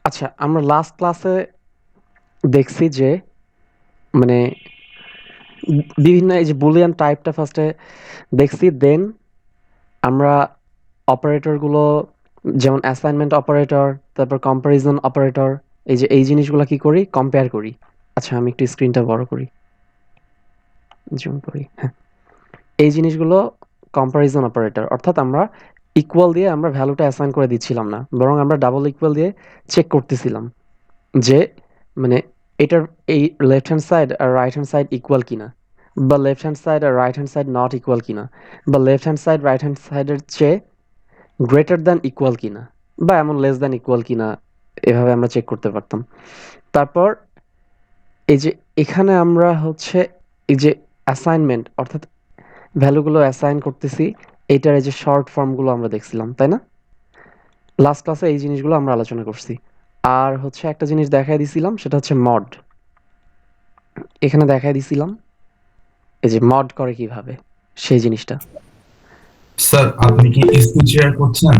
আচ্ছা, আমরা লাস্ট ক্লাসে দেখছি যে মানে বিভিন্ন এই যে বুলিয়ান টাইপটা ফার্স্টে দেখছি, দেন আমরা অপারেটরগুলো যেমন অ্যাসাইনমেন্ট অপারেটর, তারপর কম্প্যারিজন অপারেটর, এই জিনিসগুলো কি করি, কম্পেয়ার করি। আচ্ছা, আমি একটু স্ক্রিনটা বড় করি, জুম করি। হ্যাঁ, এই জিনিসগুলো কম্প্যারিজন অপারেটর, অর্থাৎ আমরা ইকুয়াল দিয়ে আমরা ভ্যালুটা অ্যাসাইন করে দিচ্ছিলাম না, বরং আমরা ডাবল ইকুয়াল দিয়ে চেক করতেছিলাম যে মানে এটার এই লেফট হ্যান্ড সাইড আর রাইট হ্যান্ড সাইড ইকুয়াল কিনা, বা লেফট হ্যান্ড সাইড আর right hand side not equal কিনা, বা left hand side right hand সাইডের চেয়ে গ্রেটার দ্যান ইকুয়াল কিনা, বা এমন লেস দ্যান ইকুয়াল কিনা। এভাবে আমরা চেক করতে পারতাম। তারপর এই যে এখানে আমরা হচ্ছে এই যে অ্যাসাইনমেন্ট, অর্থাৎ ভ্যালুগুলো অ্যাসাইন করতেছি, এইটার এই যে শর্ট ফর্মগুলো আমরা দেখছিলাম, তাই না? লাস্ট ক্লাসে এই জিনিসগুলো আমরা আলোচনা করছি। আর হচ্ছে একটা জিনিস দেখাই দিছিলাম, সেটা হচ্ছে মড। এখানে দেখাই দিছিলাম এই যে মড করে কিভাবে, সেই জিনিসটা। স্যার, আপনি কি স্ক্রিন শেয়ার করছেন?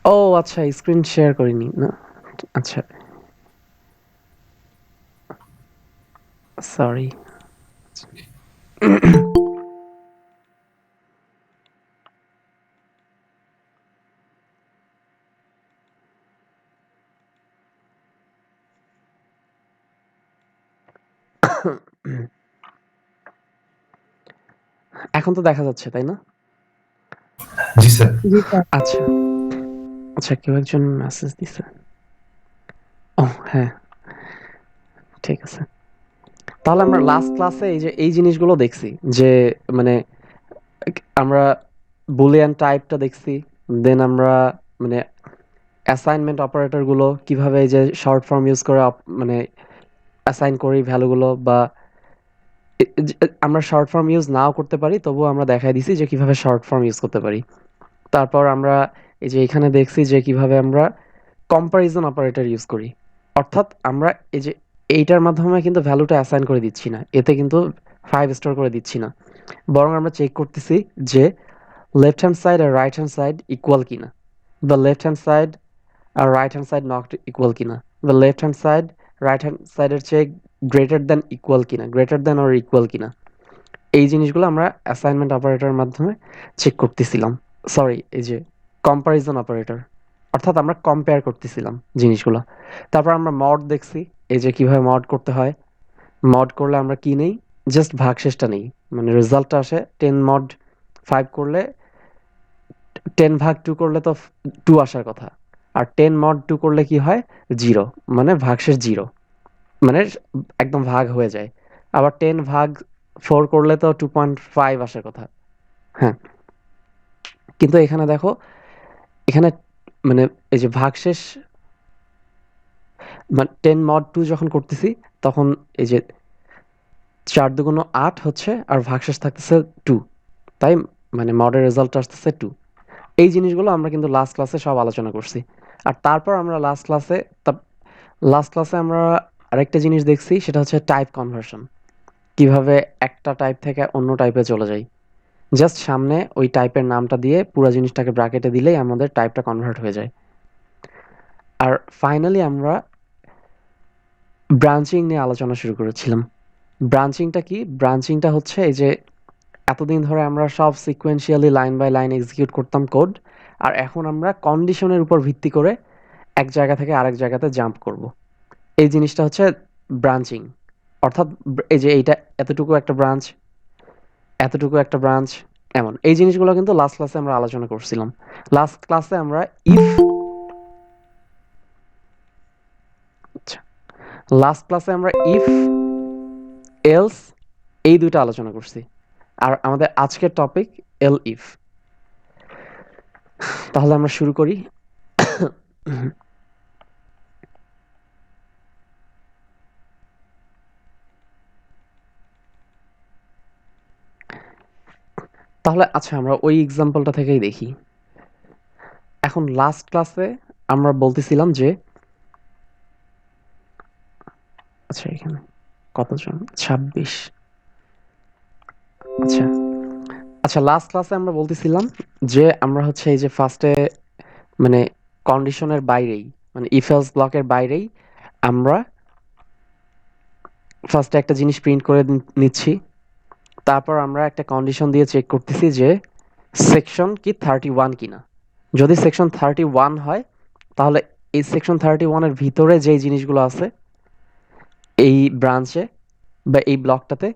ও আচ্ছা, স্ক্রিন শেয়ার করিনি না। আচ্ছা, সরি। এখন তো দেখা যাচ্ছে, তাই না? জি স্যার। জি স্যার। আচ্ছা আচ্ছা, কেউ একজন মেসেজ দিছে। ও হ্যাঁ, ঠিক আছে। তাহলে আমরা লাস্ট ক্লাসে এই যে এই জিনিসগুলো দেখছি যে মানে আমরা বুলিয়ান টাইপটা দেখছি, দেন আমরা মানে অ্যাসাইনমেন্ট অপারেটরগুলো কিভাবে এই যে শর্ট ফর্ম ইউজ করে মানে অ্যাসাইন করি ভ্যালুগুলো, বা আমরা শর্ট ফর্ম ইউজ নাও করতে পারি, তবুও আমরা দেখাই দিছি যে কিভাবে শর্ট ফর্ম ইউজ করতে পারি। তারপর আমরা এই যে এখানে দেখছি যে কিভাবে আমরা কম্পারিজন অপারেটর ইউজ করি, অর্থাৎ আমরা এই যে এইটার মাধ্যমে কিন্তু ভ্যালুটা অ্যাসাইন করে দিচ্ছি না, এতে কিন্তু 5 স্টার করে দিচ্ছি না, বরং আমরা চেক করতেছি যে লেফট হ্যান্ড সাইড আর রাইট হ্যান্ড সাইড ইকুয়াল কিনা, বা লেফট হ্যান্ড সাইড আর right hand side not equal কিনা, বা left hand side right hand সাইডের চেয়ে গ্রেটার দ্যান ইকুয়াল কিনা, গ্রেটার দ্যান অর ইকুয়াল কিনা। এই জিনিসগুলো আমরা অ্যাসাইনমেন্ট অপারেটরের মাধ্যমে চেক করতেছিলাম। সরি, এই যে কম্পারিজন অপারেটর, অর্থাৎ আমরা কম্পেয়ার করতেছিলাম জিনিসগুলো। তারপর আমরা মড দেখছি, এই যে কিভাবে মড করতে হয়। মড করলে আমরা কি নেই, জাস্ট ভাগশেষটা নেই, মানে রেজাল্টটা আসে 10 mod 5 করলে, 10/2 করলে তো 2 আসার কথা, আর 10 mod 2 করলে কি হয়, 0, মানে ভাগশেষ 0, মানে একদম ভাগ হয়ে যায়। আবার 10/4 করলে তো 2.5 আসার কথা। হ্যাঁ, কিন্তু এখানে দেখো, এখানে মানে এই যে ভাগশেষ মানে 10 mod 2 যখন করতেছি, তখন এই যে 4 × 2 = 8 হচ্ছে, আর ভাগশেষ থাকতেছে 2, তাই মানে মডের রেজাল্ট আসতেছে 2। এই জিনিসগুলো আমরা কিন্তু লাস্ট ক্লাসে সব আলোচনা করছি। আর তারপর আমরা লাস্ট ক্লাসে আমরা আরেকটা জিনিস দেখছি, সেটা হচ্ছে টাইপ কনভার্সন, কিভাবে একটা টাইপ থেকে অন্য টাইপে চলে যাই। জাস্ট সামনে ওই টাইপের নামটা দিয়ে পুরো জিনিসটাকে ব্র্যাকেটে দিলেই আমাদের টাইপটা কনভার্ট হয়ে যায়। আর ফাইনালি আমরা ব্রাঞ্চিং নিয়ে আলোচনা শুরু করেছিলাম। ব্রাঞ্চিংটা কি? ব্রাঞ্চিংটা হচ্ছে এই যে এতদিন ধরে আমরা সব sequentially line by line execute করতাম কোড, আর এখন আমরা কন্ডিশনের উপর ভিত্তি করে এক জায়গা থেকে আরেক জায়গাতে জাম্প করব। এই জিনিসটা হচ্ছে ব্রাঞ্চিং, অর্থাৎ এই যে এইটা এতটুকু একটা ব্রাঞ্চ, এতটুকু একটা ব্রাঞ্চ, এমন এই জিনিসগুলো কিন্তু লাস্ট ক্লাসে আমরা আলোচনা করছিলাম। লাস্ট ক্লাসে আমরা ইফ লাস্ট ক্লাসে আমরা ইফ, এলস, এই দুইটা আলোচনা করছি। আর আমাদের আজকের টপিক এল ইফ। তাহলে আমরা শুরু করি। তাহলে আচ্ছা, আমরা ওই এক্সাম্পলটা থেকেই দেখি। এখন লাস্ট ক্লাসে আমরা বলতেছিলাম যে আচ্ছা, এখানে কতজন, 26। আচ্ছা আচ্ছা, লাস্ট ক্লাসে আমরা বলতেছিলাম যে আমরা হচ্ছে এই যে ফার্স্টে মানে কন্ডিশনের বাইরেই, মানে ইফ এলস ব্লকের বাইরেই আমরা ফার্স্টে একটা জিনিস প্রিন্ট করে নিচ্ছি, তারপর আমরা একটা কন্ডিশন দিয়ে চেক করতেছি যে সেকশন কি 31 কিনা। যদি সেকশন 31 হয় তাহলে এই সেকশন 31 এর ভিতরে যেই জিনিসগুলো আছে এই ব্রাঞ্চে বা এই ব্লকটাতে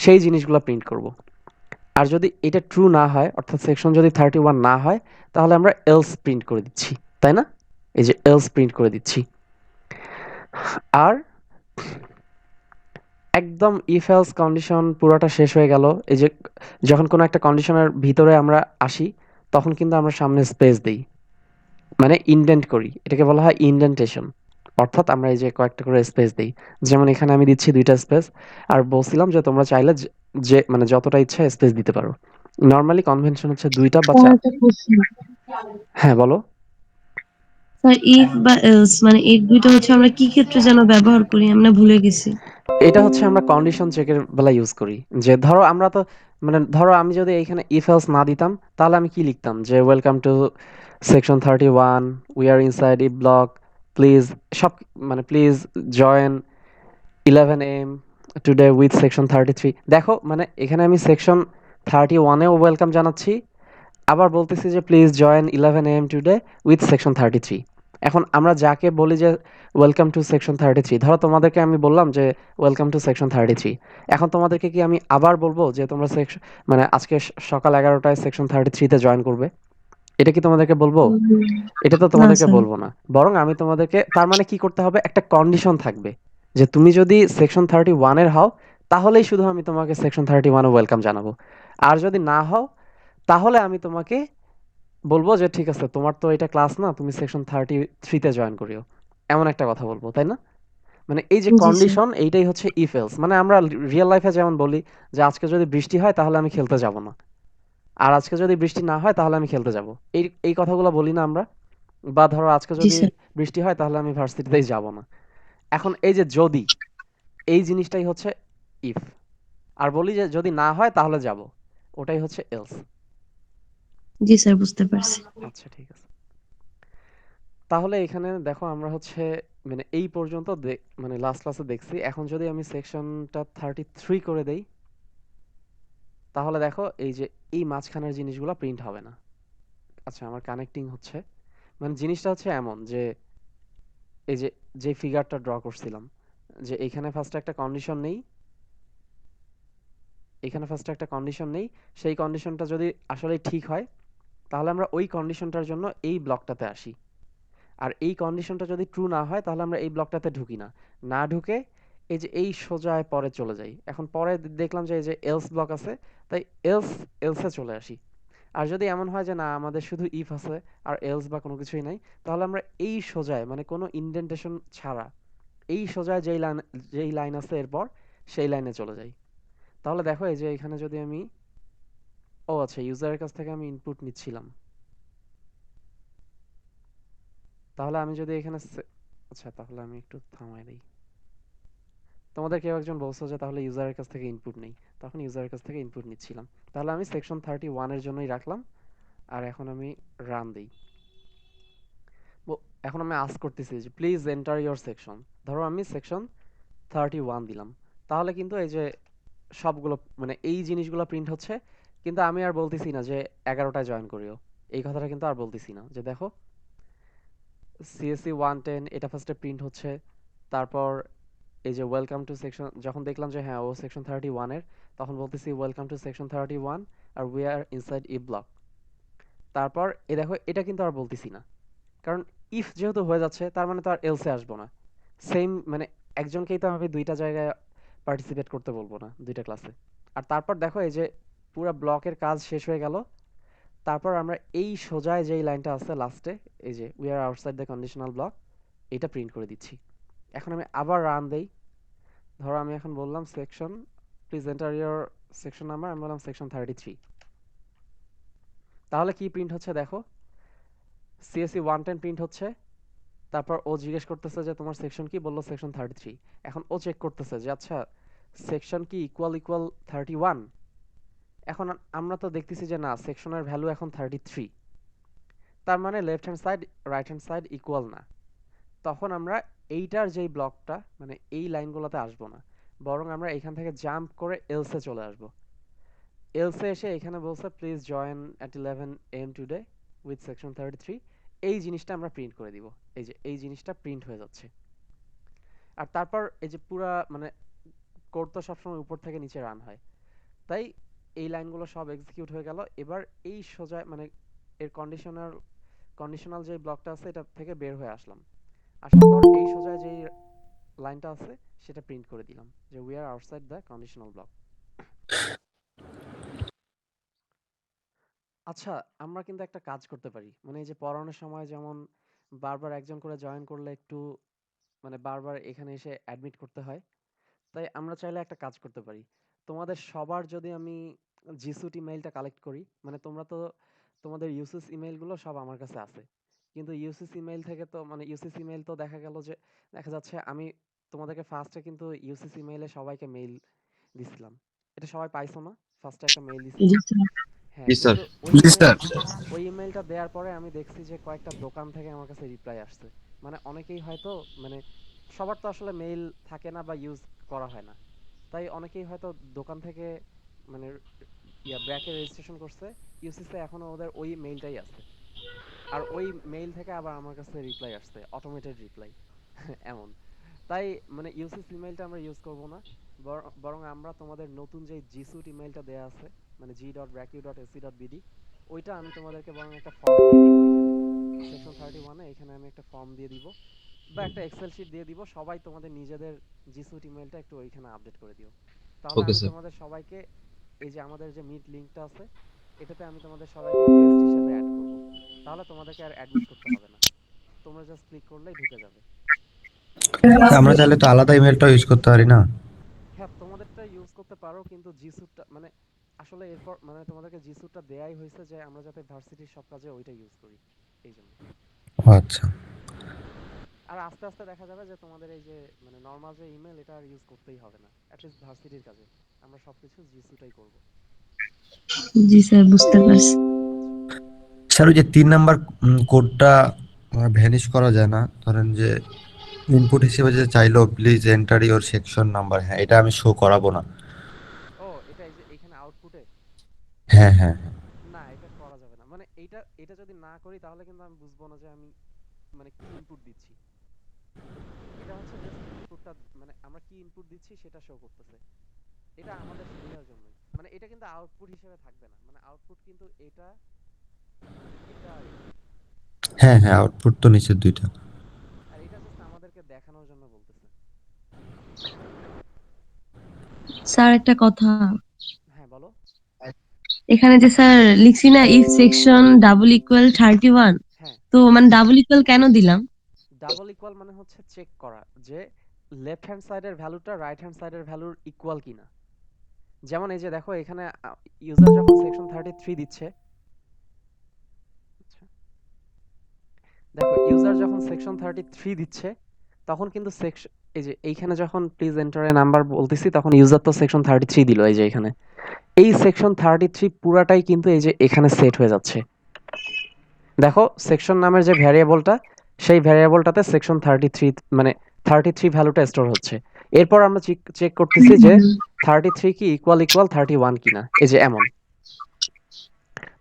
সেই জিনিসগুলো প্রিন্ট করব। আর যদি এটা ট্রু না হয়, অর্থাৎ সেকশন যদি 31 না হয়, তাহলে আমরা এলস প্রিন্ট করে দিচ্ছি, তাই না? এই যে এলস প্রিন্ট করে দিচ্ছি। আর একদম ইফ এলস কন্ডিশন পুরোটা শেষ হয়ে গেল, এই যে যখন কোনো একটা কন্ডিশনের ভিতরে আমরা আসি তখন কিন্তু আমরা সামনে স্পেস দেই, মানে ইনডেন্ট করি, এটাকে বলা হয় ইনডেন্টেশন। অর্থাৎ আমরা এই যে কয়েকটা করে স্পেস দেই, যেমন এখানে আমি দিচ্ছি 2টা স্পেস, আর বলছিলাম যে তোমরা চাইলে যে মানে যতটা ইচ্ছা স্পেস দিতে পারো। নর্মালি কনভেনশন হচ্ছে 2টা বা স্যার একটা কোশ্চেন, হ্যাঁ বলো। স্যার ইফ বা এলস মানে এই দুইটা হচ্ছে আমরা কি ক্ষেত্রে যেন ব্যবহার করি, আমরা ভুলে গেছি। এটা হচ্ছে আমরা কন্ডিশন চেকের বেলা ইউজ করি। যে ধরো আমরা তো মানে ধরো আমি যদি এইখানে ইফ এলস না দিতাম তাহলে আমি কি লিখতাম, যে welcome to section 31, we are inside E block, please সব মানে please join 11 AM today with section 33। দেখো মানে এখানে আমি সেকশন 31-এও ওয়েলকাম জানাচ্ছি, আবার বলতেছি যে please join 11 AM today with section 33। এখন আমরা যাকে বলি যে ওয়েলকাম টু সেকশন 33, ধরো তোমাদেরকে আমি বললাম যে ওয়েলকাম টু সেকশন 33, এখন তোমাদেরকে কি আমি আবার বলবো যে তোমরা সেকশন মানে আজকে সকাল 11টায় সেকশন 33-তে জয়েন করবে? এটা কি তোমাদেরকে বলবো? এটা তো না তোমাদেরকে স্যার। বলবো না। বরং আমি তোমাদেরকে, তার মানে কি করতে হবে, একটা কন্ডিশন থাকবে যে তুমি যদি সেকশন 31-এর হও তাহলেই শুধু আমি তোমাকে সেকশন 31-এ ওয়েলকাম জানাবো। আর যদি না হও তাহলে আমি তোমাকে বলবো যে ঠিক আছে তোমার তো এটা ক্লাস না, তুমি সেকশন 33-তে জয়েন করিও। এমন একটা কথা বলবো, তাই না? মানে এই যে জি স্যার। কন্ডিশন, এইটাই হচ্ছে ইফ এলস। মানে আমরা রিয়েল লাইফে যেমন বলি যে আজকে যদি বৃষ্টি হয় তাহলে আমি খেলতে যাব না, আর আজকে যদি বৃষ্টি না হয় তাহলে আমি খেলতে যাব। এই এই কথাগুলো বলি না আমরা? বা ধরো আজকে জি যদি স্যার। বৃষ্টি হয় তাহলে আমি ভার্সিটিতেই যাব না। এখন এই যে যদি, এই জিনিসটাই হচ্ছে ইফ। আর বলি যে যদি না হয় তাহলে যাব, ওটাই হচ্ছে এলস। জি স্যার, বুঝতে পারছি। আচ্ছা ঠিক আছে। তাহলে এখানে দেখো আমরা হচ্ছে মানে এই পর্যন্ত মানে লাস্ট ক্লাসে দেখছি। এখন যদি আমি সেকশনটা 33 করে দেই তাহলে দেখো এই যে এই মাঝখানের জিনিসগুলো প্রিন্ট হবে না। আচ্ছা আমার কানেক্টিং হচ্ছে, মানে জিনিসটা হচ্ছে এমন যে এই যে যে ফিগারটা ড্র করছিলাম, যে এখানে ফার্স্টে একটা কন্ডিশন নেই, এখানে ফার্স্টে একটা কন্ডিশন নেই, সেই কন্ডিশনটা যদি আসলে ঠিক হয় তাহলে আমরা ওই কন্ডিশনটার জন্য এই ব্লকটাতে আসি। আর এই কন্ডিশনটা যদি ট্রু না হয় তাহলে আমরা এই ব্লকটাতে ঢুকি না, না ঢুকে এই যে এই সোজায় পরে চলে যাই। এখন পরে দেখলাম যে এই যে এলস ব্লক আছে, তাই এলসে চলে আসি। আর যদি এমন হয় যে না আমাদের শুধু ইফ আছে আর এলস বা কোনো কিছুই নাই, তাহলে আমরা এই সোজায় মানে কোনো ইনডেন্টেশন ছাড়া এই সোজায় যেই লাইন আছে এরপর সেই লাইনে চলে যাই। তাহলে দেখো এই যে এখানে যদি আমি, ও আচ্ছা ইউজারের কাছ থেকে আমি ইনপুট নিচ্ছিলাম, তাহলে আমি যদি এখানে আচ্ছা তাহলে আমি একটু থামাই দিই। তোমাদের কেউ একজন বলছো যে তাহলে ইউজারের কাছ থেকে ইনপুট নেই, তখন ইউজারের কাছ থেকে ইনপুট নিচ্ছিলাম। তাহলে আমি সেকশন 31-এর জন্যই রাখলাম। আর এখন আমি রান দিই। এখন আমি আস্ক করতেছি যে প্লিজ এন্টার ইওর সেকশন। ধরো আমি সেকশন 31 দিলাম, তাহলে কিন্তু এই যে সবগুলো মানে এই জিনিসগুলো প্রিন্ট হচ্ছে। কিন্তু আমি আর বলতেছি না যে 11টায় জয়েন করিও, এই কথাটা কিন্তু আর বলতেছি না। যে দেখো সিএসসি 110 এটা ফার্স্টে প্রিন্ট হচ্ছে, তারপর এই যে ওয়েলকাম টু সেকশন, যখন দেখলাম যে হ্যাঁ ও সেকশন 31-এর, তখন বলতেছি ওয়েলকাম টু সেকশন 31 আর we are inside E block. তারপর এই দেখো এটা কিন্তু আর বলতেছি না, কারণ ইফ যেহেতু হয়ে যাচ্ছে তার মানে তো আর এলসে আসবো না। সেম মানে একজনকেই তো আমি দুইটা জায়গায় পার্টিসিপেট করতে বলবো না, দুইটা ক্লাসে। আর তারপর দেখো এই যে পুরো ব্লকের কাজ শেষ হয়ে গেল। তারপর আমরা এই সোজায় যেই লাইনটা আছে লাস্টে, এই যে we are outside the conditional block, এটা প্রিন্ট করে দিচ্ছি। এখন আমি আবার রান দেই। ধরো আমি এখন বললাম section please enter your section number, আমি বললাম সেকশন 33। তাহলে কি প্রিন্ট হচ্ছে দেখো, সিএসসি 110 প্রিন্ট হচ্ছে। তারপর ও জিজ্ঞেস করতেছে যে তোমার সেকশন কি, বললো সেকশন 33। এখন ও চেক করতেছে যে আচ্ছা সেকশন কি ইকুয়াল ইকুয়াল 31। এখন আমরা তো দেখতেছি যে না, সেকশনের ভ্যালু এখন 33, তার মানে left hand side right hand side equal না। তখন আমরা এইটার যেই ব্লকটা মানে এই লাইনগুলোতে আসবো না, বরং আমরা এখান থেকে জাম্প করে এলসে চলে আসবো। এলসে এসে এখানে বলছে please join at 11 AM today with section 33, এই জিনিসটা আমরা প্রিন্ট করে দিব। এই যে এই জিনিসটা প্রিন্ট হয়ে যাচ্ছে। আর তারপর এই যে পুরা মানে কোড তো সবসময় উপর থেকে নিচে রান হয়, তাই এই লাইনগুলো সব এক্সিকিউট হয়ে গেল। এবার এই সোজা মানে এর কন্ডিশনাল যে ব্লকটা আছে এটা থেকে বের হয়ে আসলাম। আসার পর এই সোজা যে লাইনটা আছে সেটা প্রিন্ট করে দিলাম যে we are outside the conditional block. আচ্ছা, আমরা কিন্তু একটা কাজ করতে পারি, মানে এই যে পড়ানোর সময় যেমন বারবার একজন করে জয়েন করলে একটু মানে বারবার এখানে এসে অ্যাডমিট করতে হয়, তাই আমরা চাইলে একটা কাজ করতে পারি। তোমাদের সবার যদি আমি জিসুট ইমেইলটা কালেক্ট করি, মানে তোমরা তো তোমাদের ইউসিস ইমেইলগুলো সব আমার কাছে আছে, কিন্তু ইউসিস ইমেইল থেকে তো মানে ইউসিস ইমেইল তো দেখা গেল যে দেখা যাচ্ছে আমি তোমাদেরকে ফার্স্টে কিন্তু ইউসিস ইমেইলে সবাইকে মেইল দিছিলাম, এটা সবাই পাইছো না? ফার্স্টে একটা মেইল জি দিছিলাম। স্যার। হ্যাঁ, জি স্যার। কিন্তু ওই ইমেইলটা দেওয়ার পরে আমি দেখছি যে কয়েকটা দোকান থেকে আমার কাছে রিপ্লাই আসছে। মানে অনেকেই হয়তো মানে সবার তো আসলে মেইল থাকে না বা ইউজ করা হয় না, তাই অনেকেই হয়তো দোকান থেকে মানে ব্র্যাকে রেজিস্ট্রেশন করছে, ইউসিসে এখনো ওদের ওই মেইলটাই আছে, আর ওই মেইল থেকে আবার আমার কাছে রিপ্লাই আসছে, অটোমেটেড রিপ্লাই। এমন, তাই মানে ইউসিস ইমেইলটা আমরা ইউজ করব না, বরং আমরা তোমাদের নতুন যে জিসুট ইমেইলটা দেয়া আছে মানে g.bracu.ac.bd, ওইটা আমি তোমাদেরকে বরং একটা ফর্ম দিয়ে দিব এখানে সেকশন 31-এ, এখানে আমি একটা ফর্ম দিয়ে দিব বা একটা এক্সেল শিট দিয়ে দিব, সবাই তোমাদের নিজেদের জিসুট ইমেইলটা একটু ওইখানে আপডেট করে দিও। তাহলে ওকে আমি স্যার। তোমাদের সবাইকে এই যে আমাদের যে মিট লিংকটা আছে এটাতে আমি তোমাদের সবাইকে গেস্ট হিসেবে অ্যাড করব। তাহলে তোমাদেরকে আর অ্যাডমিট করতে হবে না, তোমরা জাস্ট ক্লিক করলেই ঢুকে যাবে। আমরা চাইলে তো আলাদা ইমেলটাও ইউজ করতে পারি না? হ্যাঁ, তোমাদেরটা ইউজ করতে পারো, কিন্তু জিসুটটা মানে আসলে এরপর মানে তোমাদেরকে জিসুটটা দেয়াই হয়েছে যে আমরা যাতে ভার্সিটির সব কাজে ওইটা ইউজ করি, এই জন্য। ও আচ্ছা। আর আস্তে আস্তে দেখা যাবে যে তোমাদের এই যে মানে নর্মাল যে ইমেল এটা আর ইউজ করতেই হবে না, অ্যাটলিস্ট ভার্সিটির কাজে আমরা সবকিছু জিসুটাই করব। জি স্যার, বুঝতে পারছি। আচ্ছা, স্যার ওই যে 3 নাম্বার কোডটা ভ্যানিশ করা যায় না? ধরেন যে ইনপুট হিসেবে যে চাইলো please enter your section number, হ্যাঁ এটা আমি শো করাবো না। ও এটা এই যে এখানে আউটপুটে হ্যাঁ হ্যাঁ হ্যাঁ। না, এটা করা যাবে না, মানে এইটা এটা যদি না করি তাহলে কিন্তু আমি বুঝবো না যে আমি মানে কি ইনপুট দিচ্ছি। এটা হচ্ছে জাস্ট ইনপুটটা মানে আমরা কি ইনপুট দিচ্ছি সেটা শো করতেছে, এটা আমাদের সুবিধার জন্যই। মানে এটা কিন্তু আউটপুট হিসেবে থাকবে না, মানে আউটপুট কিন্তু এটা এটা আর এটা, হ্যাঁ হ্যাঁ, আউটপুট তো নিচের দুইটা। আর এটা জাস্ট আমাদেরকে দেখানোর জন্য বলতেছে। স্যার একটা কথা, হ্যাঁ বলো। এখানে যে স্যার লিখছি না ইফ সেকশন ডাবল ইকুয়াল 31, হ্যাঁ, তো মানে ডাবল ইকুয়াল কেন দিলাম? ডাবল ইকুয়াল মানে হচ্ছে চেক করা যে লেফট হ্যান্ড সাইডের ভ্যালুটা রাইট হ্যান্ড সাইডের ভ্যালুর ইকুয়াল কিনা। যেমন এই যে দেখো এখানে ইউজার যখন সেকশন 33 দিচ্ছে, আচ্ছা, দেখো ইউজার যখন সেকশন 33 দিচ্ছে তখন কিন্তু সেকশন এই যে এইখানে যখন প্লিজ এন্টার এ নাম্বার বলতেছি তখন ইউজার তো সেকশন 33 দিল, এই যে এখানে এই সেকশন 33 পুরাটাই কিন্তু এই যে এখানে সেট হয়ে যাচ্ছে। দেখো সেকশন নামের যে ভ্যারিয়েবলটা সেই ভ্যারিয়েবলটাতে সেকশন 33 মানে 33 ভ্যালুটা স্টোর হচ্ছে। এরপর আমরা চেক করতেছি যে 33 কি ইকুয়াল ইকুয়াল 31 কিনা, এই যে এমন।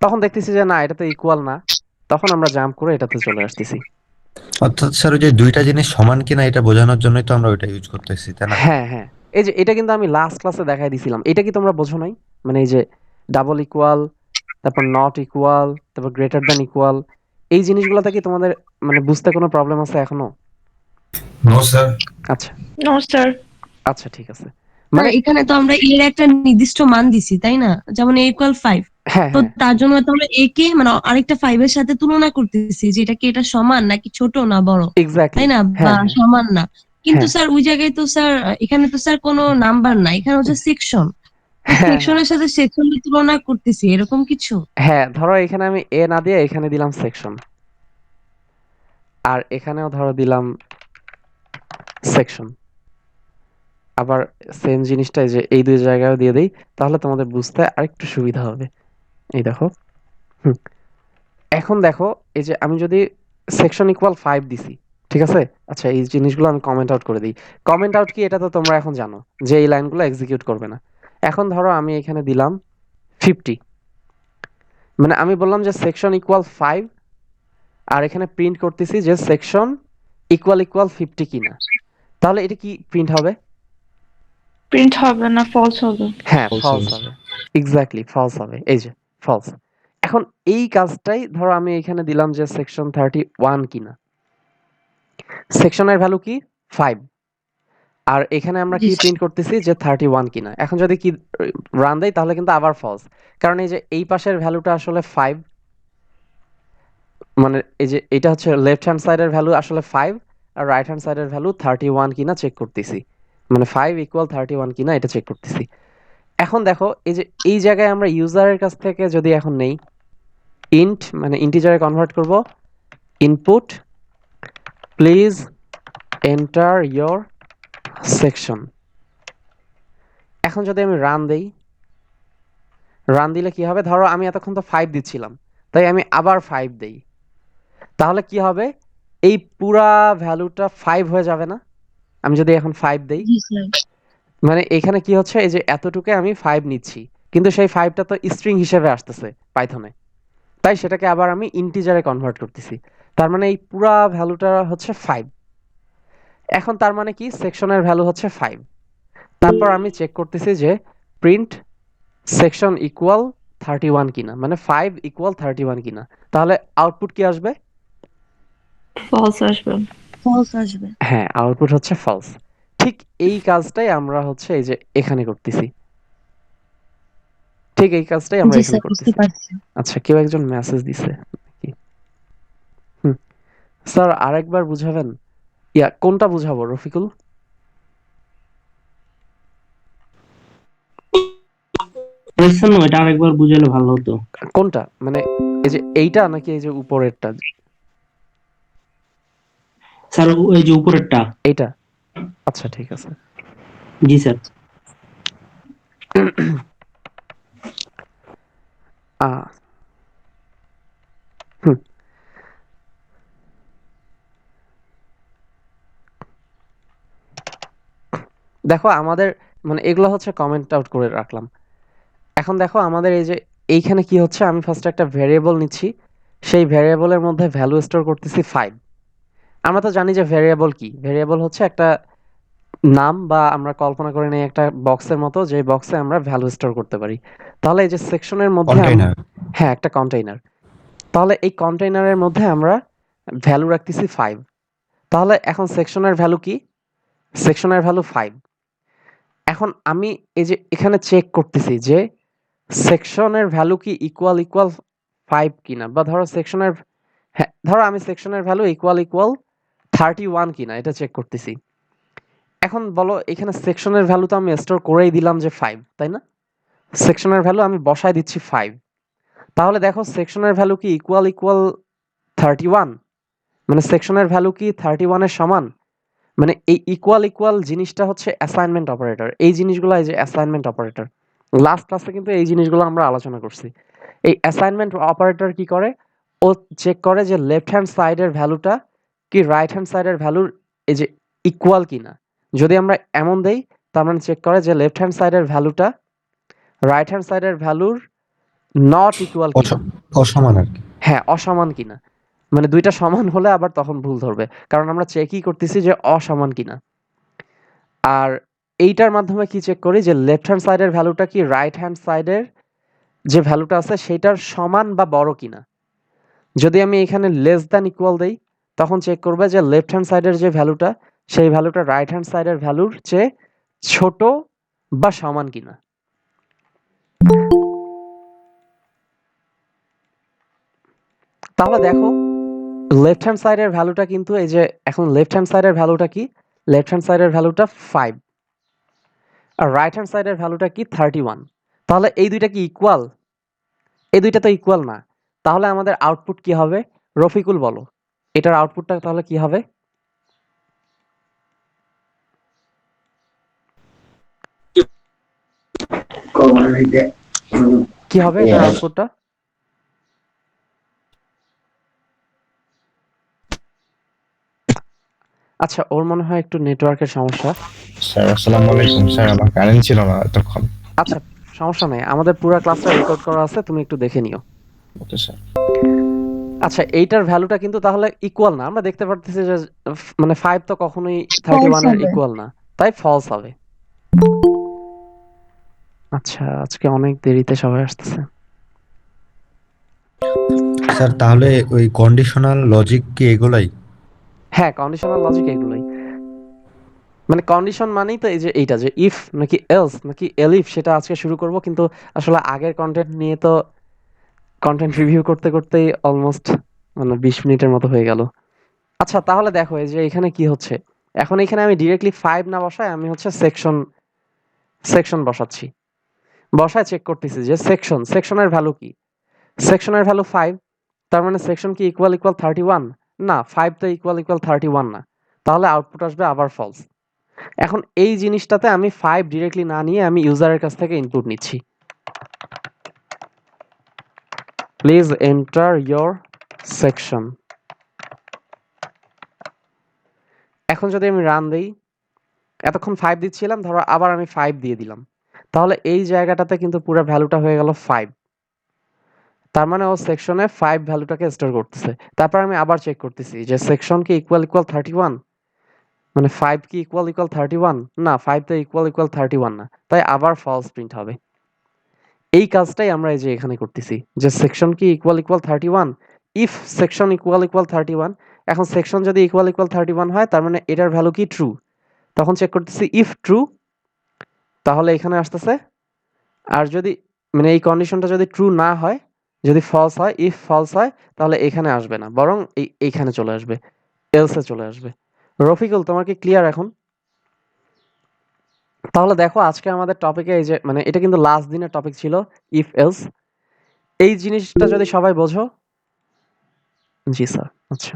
তখন দেখতেছি যে না এটা তো ইকুয়াল না, তখন আমরা জাম্প করে এটাতে চলে আসতেছি। অর্থাৎ স্যার ওই যে দুইটা জিনিস সমান কিনা এটা বোঝানোর জন্যই তো আমরা ওইটা ইউজ করতেছি, তাই না? হ্যাঁ হ্যাঁ, এই যে এটা কিন্তু আমি লাস্ট ক্লাসে দেখাই দিছিলাম, এটা কি তোমরা বোঝো নাই? মানে এই যে ডাবল ইকুয়াল, তারপর নট ইকুয়াল, তারপর গ্রেটার দ্যান ইকুয়াল, এই জিনিসগুলোতে কি তোমাদের মানে বুঝতে কোনো প্রবলেম আছে এখনো? No sir. আচ্ছা নো স্যার। আচ্ছা, ঠিক আছে। স্যার মানে এখানে তো আমরা এর একটা নির্দিষ্ট মান দিছি, তাই না? যেমন a ইকুয়াল 5, হ্যাঁ তো হ্যাঁ তার জন্য তো আমরা a কে মানে আরেকটা 5 এর সাথে তুলনা করতেছি যে এটা কি এটা সমান নাকি ছোট না বড়, তাই এক্স্যাক্টলি, না? বা হ্যাঁ হ্যাঁ সমান না। কিন্তু হ্যাঁ স্যার ওই জায়গায় তো স্যার এখানে তো স্যার কোনো নাম্বার না, এখানে হচ্ছে সেকশন, তো হ্যাঁ হ্যাঁ সেকশনের সাথে সেকশনের তুলনা করতেছি এরকম কিছু। হ্যাঁ, ধরো এখানে আমি এ না দিয়ে এখানে দিলাম সেকশন, আর এখানেও ধরো দিলাম সেকশন, আবার সেম জিনিসটা এই যে এই দুই জায়গায় দিয়ে দেই, তাহলে তোমাদের বুঝতে আরেকটু সুবিধা হবে। এই দেখো, হুম, এখন দেখো এই যে আমি যদি সেকশন ইকুয়াল 5 দিছি, ঠিক আছে? আচ্ছা এই জিনিসগুলো আমি কমেন্ট আউট করে দিই। কমেন্ট আউট কি এটা তো তোমরা এখন জানো যে এই লাইনগুলো এক্সিকিউট করবে না। এখন ধরো আমি এখানে দিলাম 50, মানে আমি বললাম যে সেকশন ইকুয়াল 5 আর এখানে প্রিন্ট করতেছি যে সেকশন ইকুয়াল 50 কিনা। তাহলে এটা কি প্রিন্ট হবে? প্রিন্ট হবে না, ফলস হবে। হ্যাঁ False ফলস হবে। হবে, এক্স্যাক্টলি ফলস হবে, এই যে ফলস। এখন এই কাজটাই ধরো আমি এখানে দিলাম যে সেকশন 31 কিনা। সেকশনের ভ্যালু কি 5 আর এখানে আমরা কি প্রিন্ট করতেছি যে 31 কিনা। এখন যদি কি রান দেই তাহলে কিন্তু আবার ফলস, কারণ এই যে এই পাশের ভ্যালুটা আসলে 5, মানে এই যে এটা হচ্ছে লেফট হ্যান্ড সাইডের ভ্যালু আসলে 5 আর রাইট হ্যান্ড সাইডের ভ্যালু 31 কিনা চেক করতেছি, মানে 5 ইকুয়াল 31 কিনা এটা চেক করতেছি। এখন দেখো এই যে এই জায়গায় আমরা ইউজারের কাছ থেকে যদি এখন নেই ইন্ট, মানে ইন্টিজারে কনভার্ট করব, input please enter your section. এখন যদি আমি রান দেই, রান দিলে কি হবে, ধরো আমি এতক্ষণ তো 5 দিচ্ছিলাম, তাই আমি আবার 5 দেই, তাহলে কি হবে, এই পুরা ভ্যালুটা 5 হয়ে যাবে না? আমি যদি এখন 5 দেই, জি স্যার। মানে এখানে কি হচ্ছে, এই যে এতটুকু আমি 5 নিচ্ছি, কিন্তু সেই 5টা তো স্ট্রিং হিসেবে আসতেছে পাইথনে, তাই সেটাকে আবার আমি ইন্টিজারে কনভার্ট করতেছি। তার মানে এই পুরা ভ্যালুটা হচ্ছে 5। এখন তার মানে কি সেকশনের ভ্যালু হচ্ছে 5। তারপর আমি চেক করতেছি যে প্রিন্ট সেকশন ইকুয়াল 31 কিনা, মানে 5 ইকুয়াল 31 কিনা। তাহলে আউটপুট কি আসবে? ফলস আসবে। ফলস আসবে। হ্যাঁ, আউটপুট হচ্ছে ফলস। ঠিক এই কাজটাই আমরা হচ্ছে এই যে এখানে করতেছি, ঠিক এই কাজটাই আমরা জি এখানে স্যার, বুঝতে করতেছি। পারছি। আচ্ছা কেউ একজন মেসেজ দিছে নাকি? হুম, স্যার আরেকবার বুঝাবেন? কোনটা বুঝাবো রফিকুল? স্যার না, এটা আরেকবার বুঝালে ভালো হতো। কোনটা, মানে এই যে এইটা নাকি এই যে উপরেরটা? স্যার ওই যে উপরেরটা। এইটা? আচ্ছা ঠিক আছে। জি স্যার। আহ হুম, দেখো আমাদের, মানে এগুলো হচ্ছে কমেন্ট আউট করে রাখলাম। এখন দেখো আমাদের এই যে এইখানে কি হচ্ছে, আমি ফার্স্ট একটা ভেরিয়েবল নিচ্ছি, সেই ভেরিয়েবলের মধ্যে ভ্যালু স্টোর করতেছি 5। আমরা তো জানি যে ভেরিয়েবল কি, ভেরিয়েবল হচ্ছে একটা নাম, বা আমরা কল্পনা করে নেই একটা বক্সের মতো, যে বক্সে আমরা ভ্যালু স্টোর করতে পারি। তাহলে এই যে সেকশনের মধ্যে কন্টেইনার। হ্যাঁ একটা কন্টেইনার, তাহলে এই কন্টেইনারের মধ্যে আমরা ভ্যালু রাখতেছি 5। তাহলে এখন সেকশনের ভ্যালু কি, সেকশনের ভ্যালু 5। এখন আমি এই যে এখানে চেক করতেছি যে সেকশনের ভ্যালু কি ইকুয়াল 5 কিনা, বা ধরো সেকশনের, হ্যাঁ ধরো আমি সেকশনের ভ্যালু ইকুয়াল 31 কিনা এটা চেক করতেছি। এখন বলো এখানে সেকশনের ভ্যালু তো আমি স্টোর করেই দিলাম যে 5, তাই না? সেকশনের ভ্যালু আমি বসায় দিচ্ছি 5। তাহলে দেখো সেকশনের ভ্যালু কি ইকুয়াল 31, মানে সেকশনের ভ্যালু কি 31 এর সমান। মানে এই ইকুয়াল জিনিসটা হচ্ছে অ্যাসাইনমেন্ট অপারেটর, এই জিনিসগুলো এই যে অ্যাসাইনমেন্ট অপারেটর, লাস্ট ক্লাসে কিন্তু এই জিনিসগুলো আমরা আলোচনা করছি। এই অ্যাসাইনমেন্ট অপারেটর কি করে, ও চেক করে যে লেফট হ্যান্ড সাইডের ভ্যালুটা কি রাইট হ্যান্ড সাইডের ভ্যালুর এই যে ইকুয়াল কিনা। যদি আমরা এমন দেই, তার মানে চেক করে যে লেফট হ্যান্ড সাইডের ভ্যালুটা রাইট হ্যান্ড সাইডের ভ্যালুর নট ইকুয়াল কিনা। অসমান আর কি। হ্যাঁ অসমান কিনা, মানে দুইটা সমান হলে আবার তখন ভুল ধরবে, কারণ আমরা চেকই করতেছি যে অসমান কিনা। আর এইটার মাধ্যমে কি চেক করি যে লেফট হ্যান্ড সাইডের ভ্যালুটা কি রাইট হ্যান্ড সাইডের যে ভ্যালুটা আছে সেটার সমান বা বড় কিনা। যদি আমি এখানে লেস দ্যান ইকুয়াল দেই, তখন চেক করবে যে লেফট হ্যান্ড সাইডের যে ভ্যালুটা, সেই ভ্যালুটা রাইট হ্যান্ড সাইডের ভ্যালুর চেয়ে ছোট বা সমান কিনা। তাহলে দেখো লেফট হ্যান্ড সাইডের ভ্যালুটা কিন্তু এই যে, এখন লেফট হ্যান্ড সাইডের ভ্যালুটা কি, লেফট হ্যান্ড সাইডের ভ্যালুটা 5 আর রাইট হ্যান্ড সাইডের ভ্যালুটা কি 31। তাহলে এই দুইটা কি ইকুয়াল? এই দুইটা তো ইকুয়াল না। তাহলে আমাদের আউটপুট কি হবে রফিকুল বলো, এটার আউটপুটটা তাহলে কি হবে? কি হবে এটার আউটপুটটা? আচ্ছা, ওর মনে হয় একটু নেটওয়ার্কের সমস্যা। স্যার আসসালামু আলাইকুম স্যার, আমার কারেন্ট ছিল না এতক্ষণ। আচ্ছা, সমস্যা নেই, আমাদের পুরো ক্লাসটা রেকর্ড করা আছে, তুমি একটু দেখে নিও। Okay sir. আচ্ছা, এইটার ভ্যালুটা কিন্তু তাহলে ইকুয়াল না, আমরা দেখতে পারতেছি যে মানে 5 তো কখনোই ফলস 31 এর হবে। ইকুয়াল না, তাই ফলস হবে। আচ্ছা, আজকে অনেক দেরিতে সবাই আসতেছে। স্যার তাহলে ওই কন্ডিশনাল লজিক কি এগুলাই? হ্যাঁ, কন্ডিশনাল লজিক এগুলোই। মানে কন্ডিশন মানেই তো এই যে এইটা যে ইফ নাকি এলস নাকি এলিফ, সেটা আজকে শুরু করব, কিন্তু আসলে আগের কন্টেন্ট নিয়ে তো কন্টেন্ট রিভিউ করতে করতেই অলমোস্ট মানে 20 মিনিটের মতো হয়ে গেল। আচ্ছা, তাহলে দেখো এই যে এখানে কি হচ্ছে। এখন এখানে আমি ডিরেক্টলি 5 না বসায় আমি হচ্ছে সেকশন সেকশন বসাচ্ছি। বসায় চেক করতেছি যে সেকশনের ভ্যালু কি। সেকশনের ভ্যালু 5, তার মানে সেকশন কি ইকুয়াল ইকুয়াল 31? না, 5 তো ইকুয়াল ইকুয়াল 31 না। তাহলে আউটপুট আসবে আবার ফলস। এখন এই জিনিসটাতে আমি 5 ডিরেক্টলি না নিয়ে আমি ইউজারের কাছ থেকে ইনপুট নিচ্ছি। Please enter your section. এখন যদি আমি রান দেই, এতক্ষণ 5 দিচ্ছিলাম, ধরো আবার আমি 5 দিয়ে দিলাম, তাহলে এই জায়গাটাতে কিন্তু পুরো ভ্যালুটা হয়ে গেল 5। তার মানে ও সেকশনে 5 ভ্যালুটাকে স্টোর করতেছে। তারপর আমি আবার চেক করতেছি যে সেকশন কি ইকুয়াল ইকুয়াল 31, মানে 5 কি ইকুয়াল ইকুয়াল 31? না, 5 তো ইকুয়াল ইকুয়াল 31 না, তাই আবার ফলস প্রিন্ট হবে। এই কাজটাই আমরা এই যে এখানে করতেছি, যে সেকশন কি equal equal 31, if section equal equal 31। এখন সেকশন যদি ইকুয়াল ইকুয়াল 31 হয়, তার মানে এটার ভ্যালু কি ট্রু। তখন চেক করতেছি ইফ ট্রু, তাহলে এখানে আসতেছে। আর যদি মানে এই কন্ডিশনটা যদি ট্রু না হয়, যদি ফলস হয়, ইফ ফলস হয়, তাহলে এখানে আসবে না, বরং এইখানে চলে আসবে, এলসে চলে আসবে। রফিকুল, তোমার কি ক্লিয়ার এখন? তাহলে দেখো আজকে আমাদের টপিকে এই যে মানে এটা কিন্তু লাস্ট দিনের টপিক ছিল, ইফ এলস। এই জিনিসটা যদি সবাই বোঝো। জি স্যার। আচ্ছা,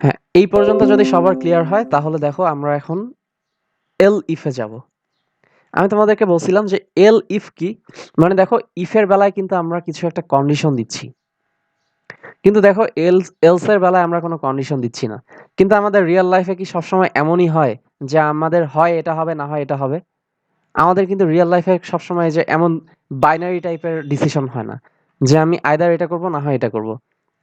হ্যাঁ, এই পর্যন্ত যদি সবার ক্লিয়ার হয়, তাহলে দেখো আমরা এখন এল ইফে যাব। আমি তোমাদেরকে বলছিলাম যে এল ইফ কি, মানে দেখো ইফের বেলায় কিন্তু আমরা কিছু একটা কন্ডিশন দিচ্ছি, কিন্তু দেখো এলস এর বেলায় আমরা কোনো কন্ডিশন দিচ্ছি না। কিন্তু আমাদের রিয়েল লাইফে কি সবসময় এমনই হয় যে আমাদের হয় এটা হবে, না হয় এটা হবে? আমাদের কিন্তু রিয়েল লাইফে সবসময় যে এমন বাইনারি টাইপের ডিসিশন হয় না, যে আমি আইদার এটা করব না হয় এটা করব।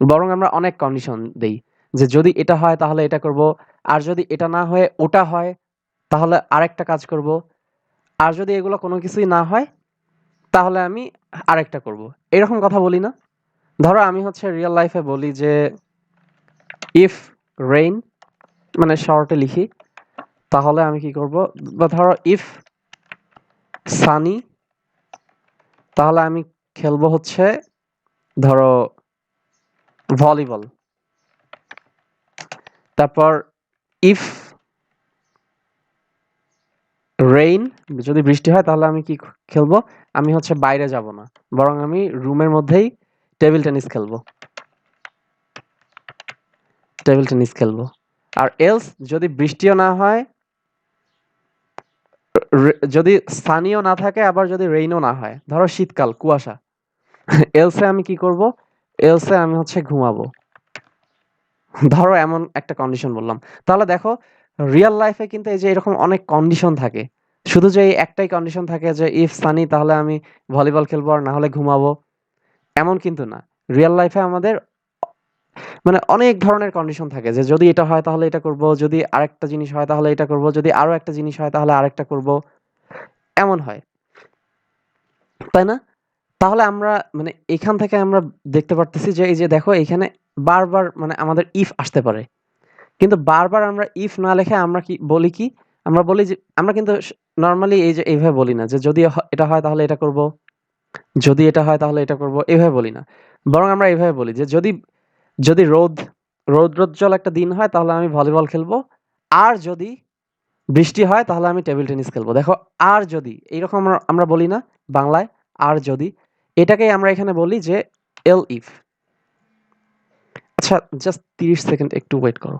বরং আমরা অনেক কন্ডিশন দেই, যে যদি এটা হয় তাহলে এটা করব, আর যদি এটা না হয়ে ওটা হয় তাহলে আরেকটা কাজ করব, আর যদি এগুলো কোনো কিছুই না হয় তাহলে আমি আরেকটা করব। এরকম কথা বলি না? ধরো আমি হচ্ছে রিয়েল লাইফে বলি যে ইফ রেইন, মানে শর্টে লিখি, তাহলে আমি কি করব, বা ধরো ইফ সানি, তাহলে আমি খেলবো হচ্ছে ধরো ভলিবল। তারপর ইফ রেইন, যদি বৃষ্টি হয় তাহলে আমি কি খেলবো, আমি হচ্ছে বাইরে যাব না, বরং আমি রুমের মধ্যেই টেবিল টেনিস খেলবো, টেবিল টেনিস খেলবো। আর এলস, যদি বৃষ্টিও না হয়, যদি সানিও না থাকে, আবার যদি রেইনও না হয়, ধরো শীতকাল কুয়াশা, এলসে আমি কি করব, এলসে আমি হচ্ছে ঘুমাবো। ধরো এমন একটা কন্ডিশন বললাম। তাহলে দেখো রিয়েল লাইফে কিন্তু এই যে এরকম অনেক কন্ডিশন থাকে, শুধু যে এই একটাই কন্ডিশন থাকে যে ইফ সানি তাহলে আমি ভলিবল খেলবো আর না হলে ঘুমাবো, এমন কিন্তু না। রিয়েল লাইফে আমাদের মানে অনেক ধরনের কন্ডিশন থাকে, যে যদি এটা হয় তাহলে এটা করব, যদি আরেকটা জিনিস হয় তাহলে এটা করব, যদি আরো একটা জিনিস হয় তাহলে আরেকটা করব, এমন হয়, তাই না? তাহলে আমরা মানে এখান থেকে আমরা দেখতে পারতেছি যে এই যে দেখো এখানে বারবার মানে আমাদের ইফ আসতে পারে, কিন্তু বারবার আমরা ইফ না লিখে আমরা কি বলি, কি আমরা বলি যে আমরা কিন্তু নরমালি এই যে এইভাবে বলি না যে যদি এটা হয় তাহলে এটা করব, যদি এটা হয় তাহলে এটা করব, এইভাবে বলি না। বরং আমরা এইভাবে বলি যে যদি যদি রৌদ্রোজ্জ্বল একটা দিন হয় তাহলে আমি ভলিবল খেলবো, আর যদি বৃষ্টি হয় তাহলে আমি টেবিল টেনিস খেলবো। দেখো, আর যদি এইরকম আমরা আমরা বলি না বাংলায়, আর যদি, এটাকেই আমরা এখানে বলি যে এল ইফ। আচ্ছা, জাস্ট 30 সেকেন্ড একটু ওয়েট করো।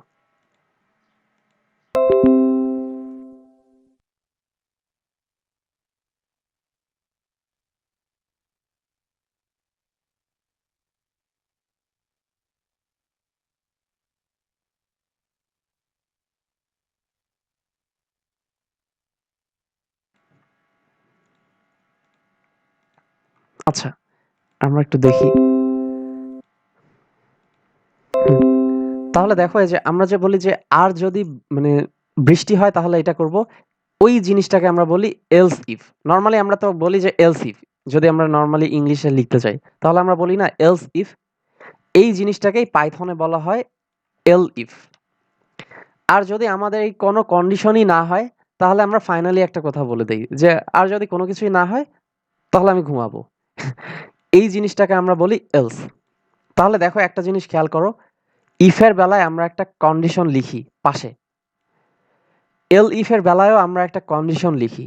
আচ্ছা, আমরা একটু দেখি। হুম, তাহলে দেখো এই যে আমরা যে বলি যে আর যদি মানে বৃষ্টি হয় তাহলে এটা করব। ওই জিনিসটাকে আমরা বলি এলস ইফ। নরমালি আমরা তো বলি যে এলস ইফ। যদি আমরা নরমালি ইংলিশে লিখতে চাই, তাহলে আমরা বলি না এলস ইফ? এই জিনিসটাকেই পাইথনে বলা হয় এল ইফ। আর যদি আমাদের এই কোনো কন্ডিশনই না হয়, তাহলে আমরা ফাইনালি একটা কথা বলে দেই যে আর যদি কোনো কিছুই না হয় তাহলে আমি ঘুমাবো। এই জিনিসটাকে আমরা বলি এলস। তাহলে দেখো একটা জিনিস খেয়াল করো, ইফের বেলায় আমরা একটা কন্ডিশন লিখি পাশে। এল ইফের বেলায়ও আমরা একটা কন্ডিশন লিখি।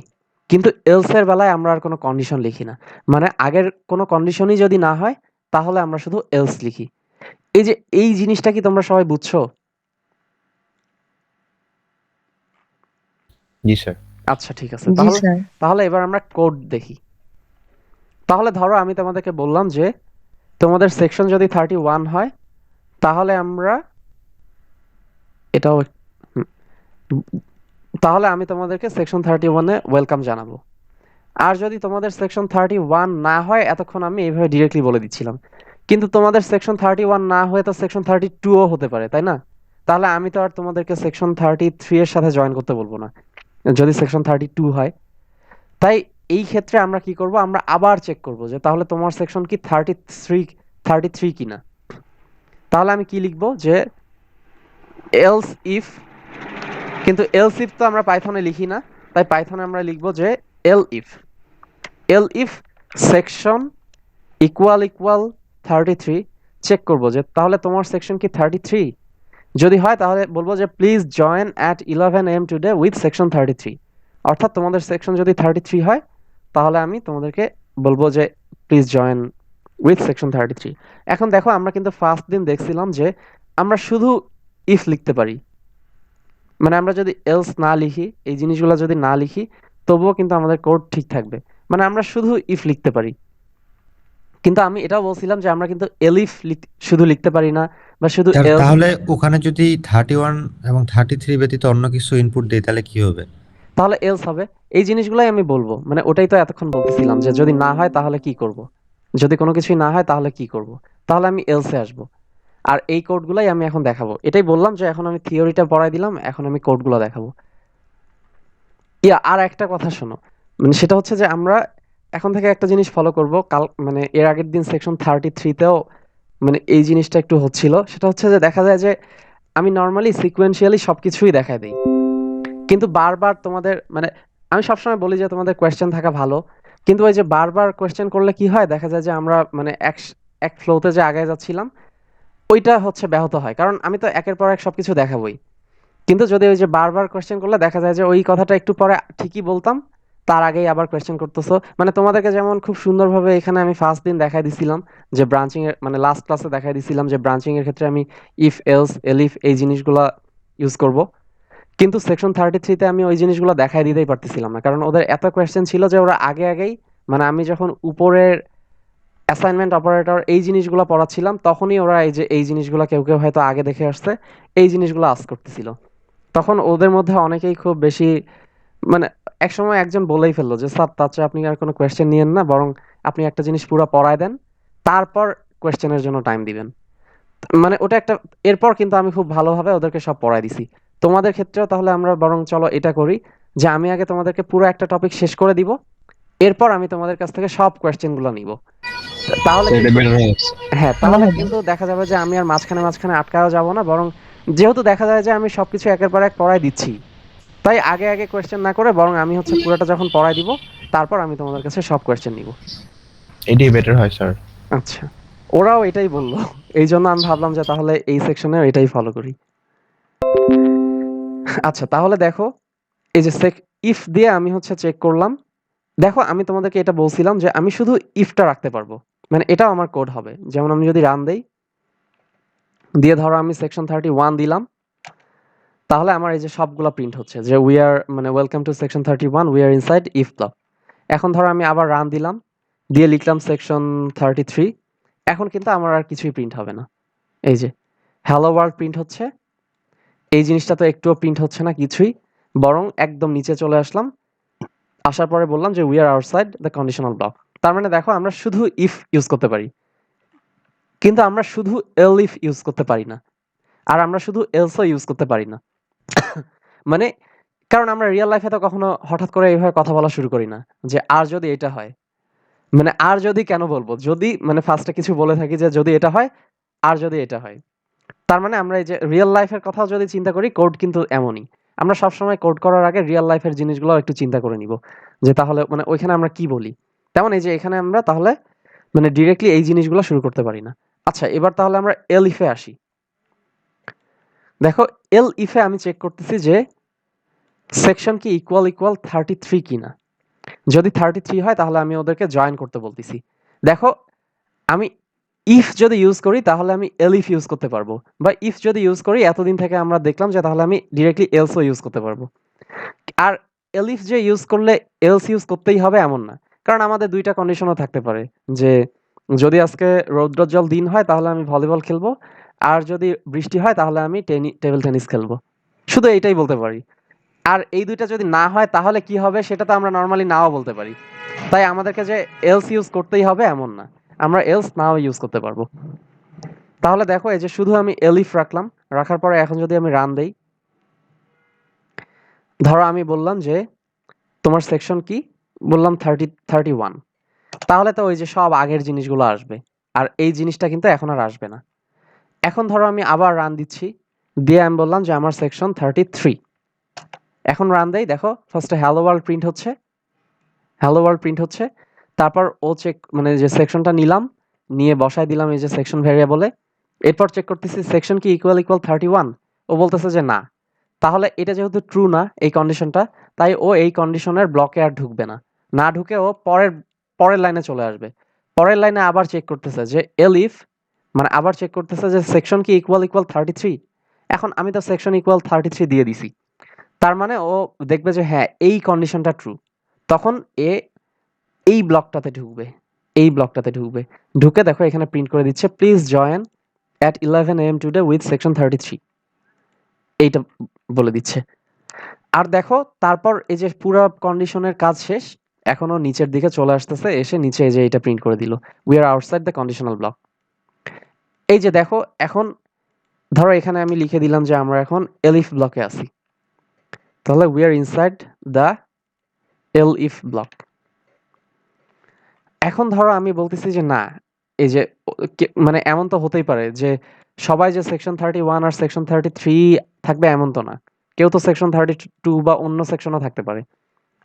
কিন্তু এলস এর বেলায় আমরা আর কোনো কন্ডিশন লিখি না। মানে আগের কোনো কন্ডিশনই যদি না হয় তাহলে আমরা শুধু এলস লিখি। এই যে এই জিনিসটা কি তোমরা সবাই বুঝছো? জি স্যার। আচ্ছা ঠিক আছে। জি তাহলে স্যার। তাহলে এবার আমরা কোড দেখি। তাহলে ধরো আমি তোমাদেরকে বললাম যে তোমাদের সেকশন যদি 31 হয় তাহলে আমরা এটাও হুম, তাহলে আমি তোমাদেরকে সেকশন 31 এ ওয়েলকাম জানাবো। আর যদি তোমাদের সেকশন 31 না হয়, এতক্ষণ আমি এইভাবে ডিরেক্টলি বলে দিচ্ছিলাম। কিন্তু তোমাদের সেকশন 31 না হয়ে তো সেকশন 32 ও হতে পারে, তাই না? তাহলে আমি তো আর তোমাদেরকে সেকশন 33 এর সাথে জয়েন করতে বলবো না, যদি সেকশন 32 হয়। তাই এই ক্ষেত্রে আমরা কি করব, আমরা আবার চেক করব যে তাহলে তোমার সেকশন কি 33 কিনা। তাহলে আমি কি লিখবো যে এলস ইফ, কিন্তু এলস ইফ তো আমরা পাইথনে লিখি না, তাই পাইথনে আমরা লিখবো যে এল ইফ সেকশন ইকুয়াল 33। চেক করব যে তাহলে তোমার সেকশন কি 33। যদি হয় তাহলে বলবো যে please join at 11 AM today with section 33। অর্থাৎ তোমাদের সেকশন যদি 33 হয় তাহলে আমি তোমাদেরকে বলবো যে প্লিজ জয়েন উইথ সেকশন 33। এখন দেখো আমরা কিন্তু ফার্স্ট দিন দেখছিলাম যে আমরা শুধু ইফ লিখতে পারি। মানে আমরা যদি এলস না লিখি, এই জিনিসগুলো যদি না লিখি, তবুও কিন্তু আমাদের কোড ঠিক থাকবে। মানে আমরা শুধু ইফ লিখতে পারি। কিন্তু আমি এটাও বলছিলাম যে আমরা কিন্তু এলিফ শুধু লিখতে পারি না, বা শুধু এলস। তাহলে ওখানে যদি 31 এবং 33 ব্যতীত অন্য কিছু ইনপুট দেই তাহলে কি হবে? তাহলে এলস হবে। এই জিনিসগুলাই আমি বলবো, মানে ওটাই তো এতক্ষণ বলতেছিলাম যে যদি না হয় তাহলে কি করব। যদি কোনো কিছুই না হয় তাহলে কি করব, তাহলে আমি এলসে আসবো। আর এই কোডগুলাই আমি এখন দেখাবো। এটাই বললাম যে এখন আমি থিওরিটা পড়াই দিলাম, এখন আমি কোডগুলো দেখাবো। আর একটা কথা শোনো, মানে সেটা হচ্ছে যে আমরা এখন থেকে একটা জিনিস ফলো করব। কাল মানে এর আগের দিন সেকশন 33তেও মানে এই জিনিসটা একটু হচ্ছিল। সেটা হচ্ছে যে দেখা যায় যে আমি নর্মালি সিকোয়েন্সিয়ালি সবকিছুই দেখায় দেই, কিন্তু বারবার তোমাদের মানে আমি সবসময় বলি যে তোমাদের কোয়েশ্চেন থাকা ভালো, কিন্তু ওই যে বারবার কোয়েশ্চেন করলে কি হয়, দেখা যায় যে আমরা মানে এক এক ফ্লোতে যে আগে যাচ্ছিলাম ওইটা হচ্ছে ব্যাহত হয়। কারণ আমি তো একের পর এক সবকিছু দেখাবোই, কিন্তু যদি ওই যে বারবার কোয়েশ্চেন করলে দেখা যায় যে ওই কথাটা একটু পরে ঠিকই বলতাম, তার আগেই আবার কোয়েশ্চেন করতেছো। মানে তোমাদেরকে যেমন খুব সুন্দরভাবে এখানে আমি ফার্স্ট দিন দেখাই দিছিলাম যে ব্রাঞ্চিং এর, মানে লাস্ট ক্লাসে দেখাই দিছিলাম যে ব্রাঞ্চিং এর ক্ষেত্রে আমি ইফ এলস এলিফ এই জিনিসগুলা ইউজ করব। কিন্তু সেকশন 33তে আমি ওই জিনিসগুলো দেখাই দিতেই পারতেছিলাম না, কারণ ওদের এত কোয়েশ্চেন ছিল যে ওরা আগে আগেই মানে আমি যখন উপরের অ্যাসাইনমেন্ট অপারেটর এই জিনিসগুলো পড়াচ্ছিলাম তখনই ওরা এই যে এই জিনিসগুলো কেউ কেউ হয়তো আগে দেখে আসছে, এই জিনিসগুলো আস্ক করতেছিল। তখন ওদের মধ্যে অনেকেই খুব বেশি মানে একসময় একজন বলেই ফেললো যে স্যার তার চেয়ে আপনি আর কোনো কোয়েশ্চেন নিয়েন না, বরং আপনি একটা জিনিস পুরো পড়ায় দেন, তারপর কোয়েশ্চেনের জন্য টাইম দিবেন। মানে ওটা একটা, এরপর কিন্তু আমি খুব ভালোভাবে ওদেরকে সব পড়ায় দিছি। তোমাদের ক্ষেত্রেও তাহলে আমরা বরং চলো এটা করি যে আমি আগে তোমাদেরকে পুরো একটা টপিক শেষ করে দিব, এরপর আমি তোমাদের কাছ থেকে সব কোয়েশ্চেন গুলো নিব। তাহলে স্যার এটা কিন্তু বেটার হচ্ছে। হ্যাঁ, ভালো তাহলে হবে। কিন্তু দেখা যাবে যে আমি আর মাঝখানে মাঝখানে আটকাও যাব না, বরং যেহেতু দেখা যায় যে আমি সবকিছু একের পর এক পড়ায় দিচ্ছি, তাই আগে আগে কোয়েশ্চেন না করে বরং আমি হচ্ছে পুরোটা যখন পড়ায় দিব তারপর আমি তোমাদের কাছে সব কোয়েশ্চেন নিব। এটাই বেটার হয় স্যার। আচ্ছা, ওরাও এটাই বললো, এই জন্য আমি ভাবলাম যে তাহলে এই সেকশনে এটাই ফলো করি। আচ্ছা তাহলে দেখো এই যে ইফ দিয়ে আমি হচ্ছে চেক করলাম। দেখো আমি তোমাদেরকে এটা বলছিলাম যে আমি শুধু ইফটা রাখতে পারবো, মানে এটাও আমার কোড হবে। যেমন আমি যদি রান দেই, দিয়ে ধরো আমি সেকশন 31 দিলাম, তাহলে আমার এই যে সবগুলা প্রিন্ট হচ্ছে যে উই আর মানে welcome to section 31, we are inside if block. এখন ধরো আমি আবার রান দিলাম, দিয়ে লিখলাম সেকশন 33, এখন কিন্তু আমার আর কিছুই প্রিন্ট হবে না। এই যে হ্যালো ওয়ার্ল্ড প্রিন্ট হচ্ছে, এই জিনিসটা তো একটুও প্রিন্ট হচ্ছে না কিছুই, বরং একদম নিচে চলে আসলাম, আসার পরে বললাম যে we are outside the conditional block. তার মানে দেখো আমরা শুধু ইফ ইউজ করতে পারি, কিন্তু আমরা শুধু এলইফ ইউজ করতে পারি না, আর আমরা শুধু এলসও ইউজ করতে পারি না। মানে কারণ আমরা রিয়েল লাইফে তো কখনো হঠাৎ করে এইভাবে কথা বলা শুরু করি না যে আর যদি এটা হয়, মানে আর যদি কেন বলবো, যদি মানে ফার্স্টে কিছু বলে থাকি যে যদি এটা হয়, আর যদি এটা হয়। তার মানে আমরা এই যে রিয়েল লাইফের কথাও যদি চিন্তা করি, কোড কিন্তু এমনই। আমরা সবসময় কোড করার আগে রিয়েল লাইফের জিনিসগুলো একটু চিন্তা করে নিব যে তাহলে মানে ওইখানে আমরা কি বলি। তেমন এই যে এখানে আমরা তাহলে মানে ডিরেক্টলি এই জিনিসগুলো শুরু করতে পারি না। আচ্ছা, এবার তাহলে আমরা এল ইফে আসি। দেখো এল ইফে আমি চেক করতেছি যে সেকশন কি ইকুয়াল ইকুয়াল 33 কিনা। যদি 33 হয় তাহলে আমি ওদেরকে জয়েন করতে বলতেছি। দেখো আমি ইফ যদি ইউজ করি তাহলে আমি এলিফ ইউজ করতে পারবো, বা ইফ যদি ইউজ করি এতদিন থেকে আমরা দেখলাম যে তাহলে আমি ডিরেক্টলি এলসও ইউজ করতে পারবো। আর এলিফ যে ইউজ করলে এলস ইউজ করতেই হবে এমন না, কারণ আমাদের দুইটা কন্ডিশনও থাকতে পারে যে যদি আজকে রৌদ্রোজ্জ্বল দিন হয় তাহলে আমি ভলিবল খেলবো, আর যদি বৃষ্টি হয় তাহলে আমি টেবিল টেনিস খেলবো। শুধু এইটাই বলতে পারি। আর এই দুইটা যদি না হয় তাহলে কি হবে সেটা তো আমরা নর্মালি নাও বলতে পারি। তাই আমাদেরকে যে এলস ইউজ করতেই হবে এমন না, আমরা এলস নাও ইউজ করতে পারবো। তাহলে দেখো এই যে শুধু আমি এলিফ রাখলাম, রাখার পরে এখন যদি আমি রান দেই, ধরো আমি বললাম যে তোমার সেকশন কি, বললাম 31, তাহলে তো ওই যে সব আগের জিনিসগুলো আসবে, আর এই জিনিসটা কিন্তু এখন আর আসবে না। এখন ধরো আমি আবার রান দিচ্ছি, দিয়ে আমি বললাম যে আমার সেকশন 33। এখন রান দেই, দেখো ফার্স্টে হ্যালো ওয়ার্ল্ড প্রিন্ট হচ্ছে, হ্যালো ওয়ার্ল্ড প্রিন্ট হচ্ছে। তারপর ও চেক মানে যে সেকশনটা নিলাম, নিয়ে বসায় দিলাম এই যে সেকশন ভ্যারিয়েবলে। এরপর চেক করতেছি সেকশন কি ইকুয়াল ইকুয়াল 31, ও বলতেছে যে না। তাহলে এটা যেহেতু ট্রু না এই কন্ডিশনটা, তাই ও এই কন্ডিশনের ব্লকে আর ঢুকবে না। না ঢুকে ও পরের পরের লাইনে চলে আসবে। পরের লাইনে আবার চেক করতেছে যে এলিফ, মানে আবার চেক করতেছে যে সেকশন কি ইকুয়াল ইকুয়াল 33। এখন আমি তো সেকশন ইকুয়াল 33 দিয়ে দিছি, তার মানে ও দেখবে যে হ্যাঁ এই কন্ডিশনটা ট্রু। তখন এ এই ব্লকটাতে ঢুকবে, এই ব্লকটাতে ঢুকবে। ঢুকে দেখো এখানে প্রিন্ট করে দিচ্ছে please join at 11 AM today with section 33, এইটা বলে দিচ্ছে। আর দেখো তারপর এই যে পুরো কন্ডিশনের কাজ শেষ, এখনো নিচের দিকে চলে আসতেছে, এসে নিচে এই যে এটা প্রিন্ট করে দিল we are outside the conditional block. এই যে দেখো এখন ধরো এখানে আমি লিখে দিলাম যে আমরা এখন এলিফ ব্লকে আছি, তাহলে we are inside the elif block. এখন ধরো আমি বলতেছি যে না, এই যে মানে এমন তো হতেই পারে যে সবাই যে সেকশন 31 আর সেকশন 33 থাকবে এমন তো না, কেউ তো সেকশন 32 বা অন্য সেকশনও থাকতে পারে।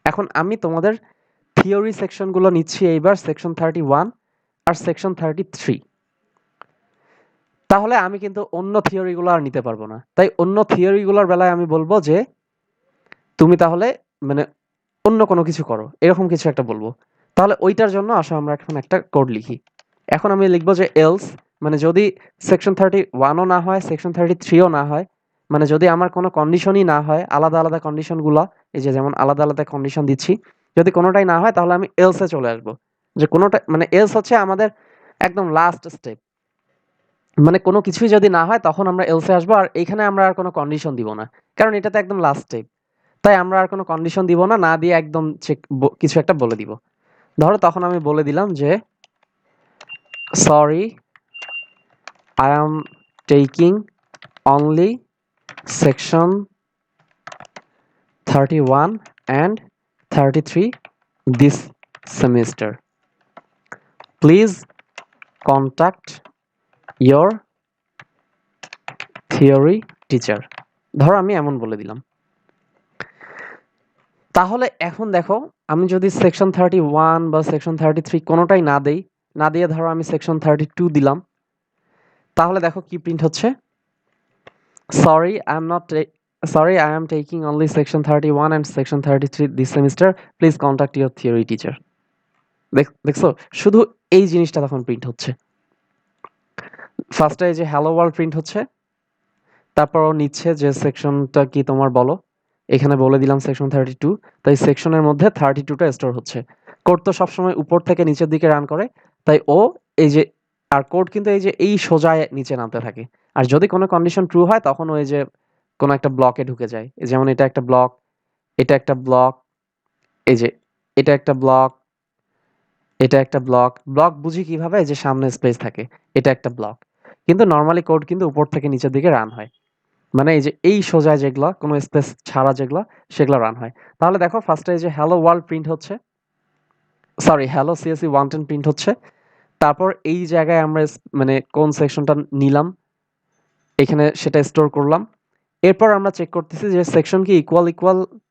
এখন আমি তোমাদের থিওরি সেকশনগুলো নিচ্ছি এইবার, সেকশন 31 আর সেকশন 33। তাহলে আমি কিন্তু অন্য থিওরিগুলো আর নিতে পারবো না, তাই অন্য থিওরিগুলোর বেলায় আমি বলবো যে তুমি তাহলে মানে অন্য কোনো কিছু করো, এরকম কিছু একটা বলবো। তাহলে ওইটার জন্য আসো আমরা এখন একটা কোড লিখি। এখন আমি লিখবো যে এলস, মানে যদি সেকশন 31ও না হয় সেকশন 33ও না হয়, মানে যদি আমার কোনো কন্ডিশনই না হয়, আলাদা আলাদা কন্ডিশনগুলো এই যে যেমন আলাদা আলাদা কন্ডিশন দিচ্ছি, যদি কোনোটাই না হয় তাহলে আমি এলসে চলে আসবো। যে কোনোটা মানে এলস হচ্ছে আমাদের একদম লাস্ট স্টেপ, মানে কোনো কিছুই যদি না হয় তখন আমরা এলসে আসবো, আর এইখানে আমরা আর কোনো কন্ডিশন দিব না, কারণ এটা তো একদম লাস্ট স্টেপ। তাই আমরা আর কোনো কন্ডিশন দিব না, না দিয়ে একদম চেক কিছু একটা বলে দিব। ধরো তখন আমি বলে দিলাম যে sorry I am taking only section 31 and 33 this semester. Please contact your theory teacher. ধরো আমি এমন বলে দিলাম। তাহলে এখন দেখো আমি যদি সেকশন 31 বা সেকশন 33 কোনোটাই না দেই, না দিয়ে ধরো আমি সেকশন 32 দিলাম, তাহলে দেখো কি প্রিন্ট হচ্ছে, sorry I am not sorry I am taking only section 31 and section 33 this semester, please contact your theory teacher. দেখছো শুধু এই জিনিসটা তখন প্রিন্ট হচ্ছে। ফার্স্টে এই যে হ্যালো ওয়ার্ল্ড প্রিন্ট হচ্ছে, তারপর ও নিচ্ছে যে সেকশনটা কি তোমার বলো, এখানে বলে দিলাম সেকশন 32, তাই সেকশনের মধ্যে 32টা স্টোর হচ্ছে। কোড তো সবসময় উপর থেকে নিচের দিকে রান করে, তাই ও এই যে আর কোড কিন্তু এই যে এই সোজায় নিচে নামতে থাকে। আর যদি কোনো কন্ডিশন ট্রু হয় তখন ওই যে কোনো একটা ব্লকে ঢুকে যায়, যেমন এটা একটা ব্লক, এটা একটা ব্লক, এই যে এটা একটা ব্লক, এটা একটা ব্লক। ব্লক বুঝি কিভাবে? যে সামনে স্পেস থাকে। এটা একটা ব্লক। কিন্তু নরমালি কোড কিন্তু উপর থেকে নিচের দিকে রান হয়। মানে এই যে এই সোজা যেগুলা, কোনো স্পেস ছাড়া যেগুলা, সেগুলা রান হয়। তাহলে দেখো ফার্স্টে এই যে হ্যালো ওয়ার্ল্ড প্রিন্ট হচ্ছে। সরি, হ্যালো সিএসভি 110 প্রিন্ট হচ্ছে। তারপর এই জায়গায় আমরা মানে কোন সেকশনটা নিলাম, এখানে সেটা স্টোর করলাম। এরপর আমরা চেক করতেছি যে সেকশন কি ইকুয়াল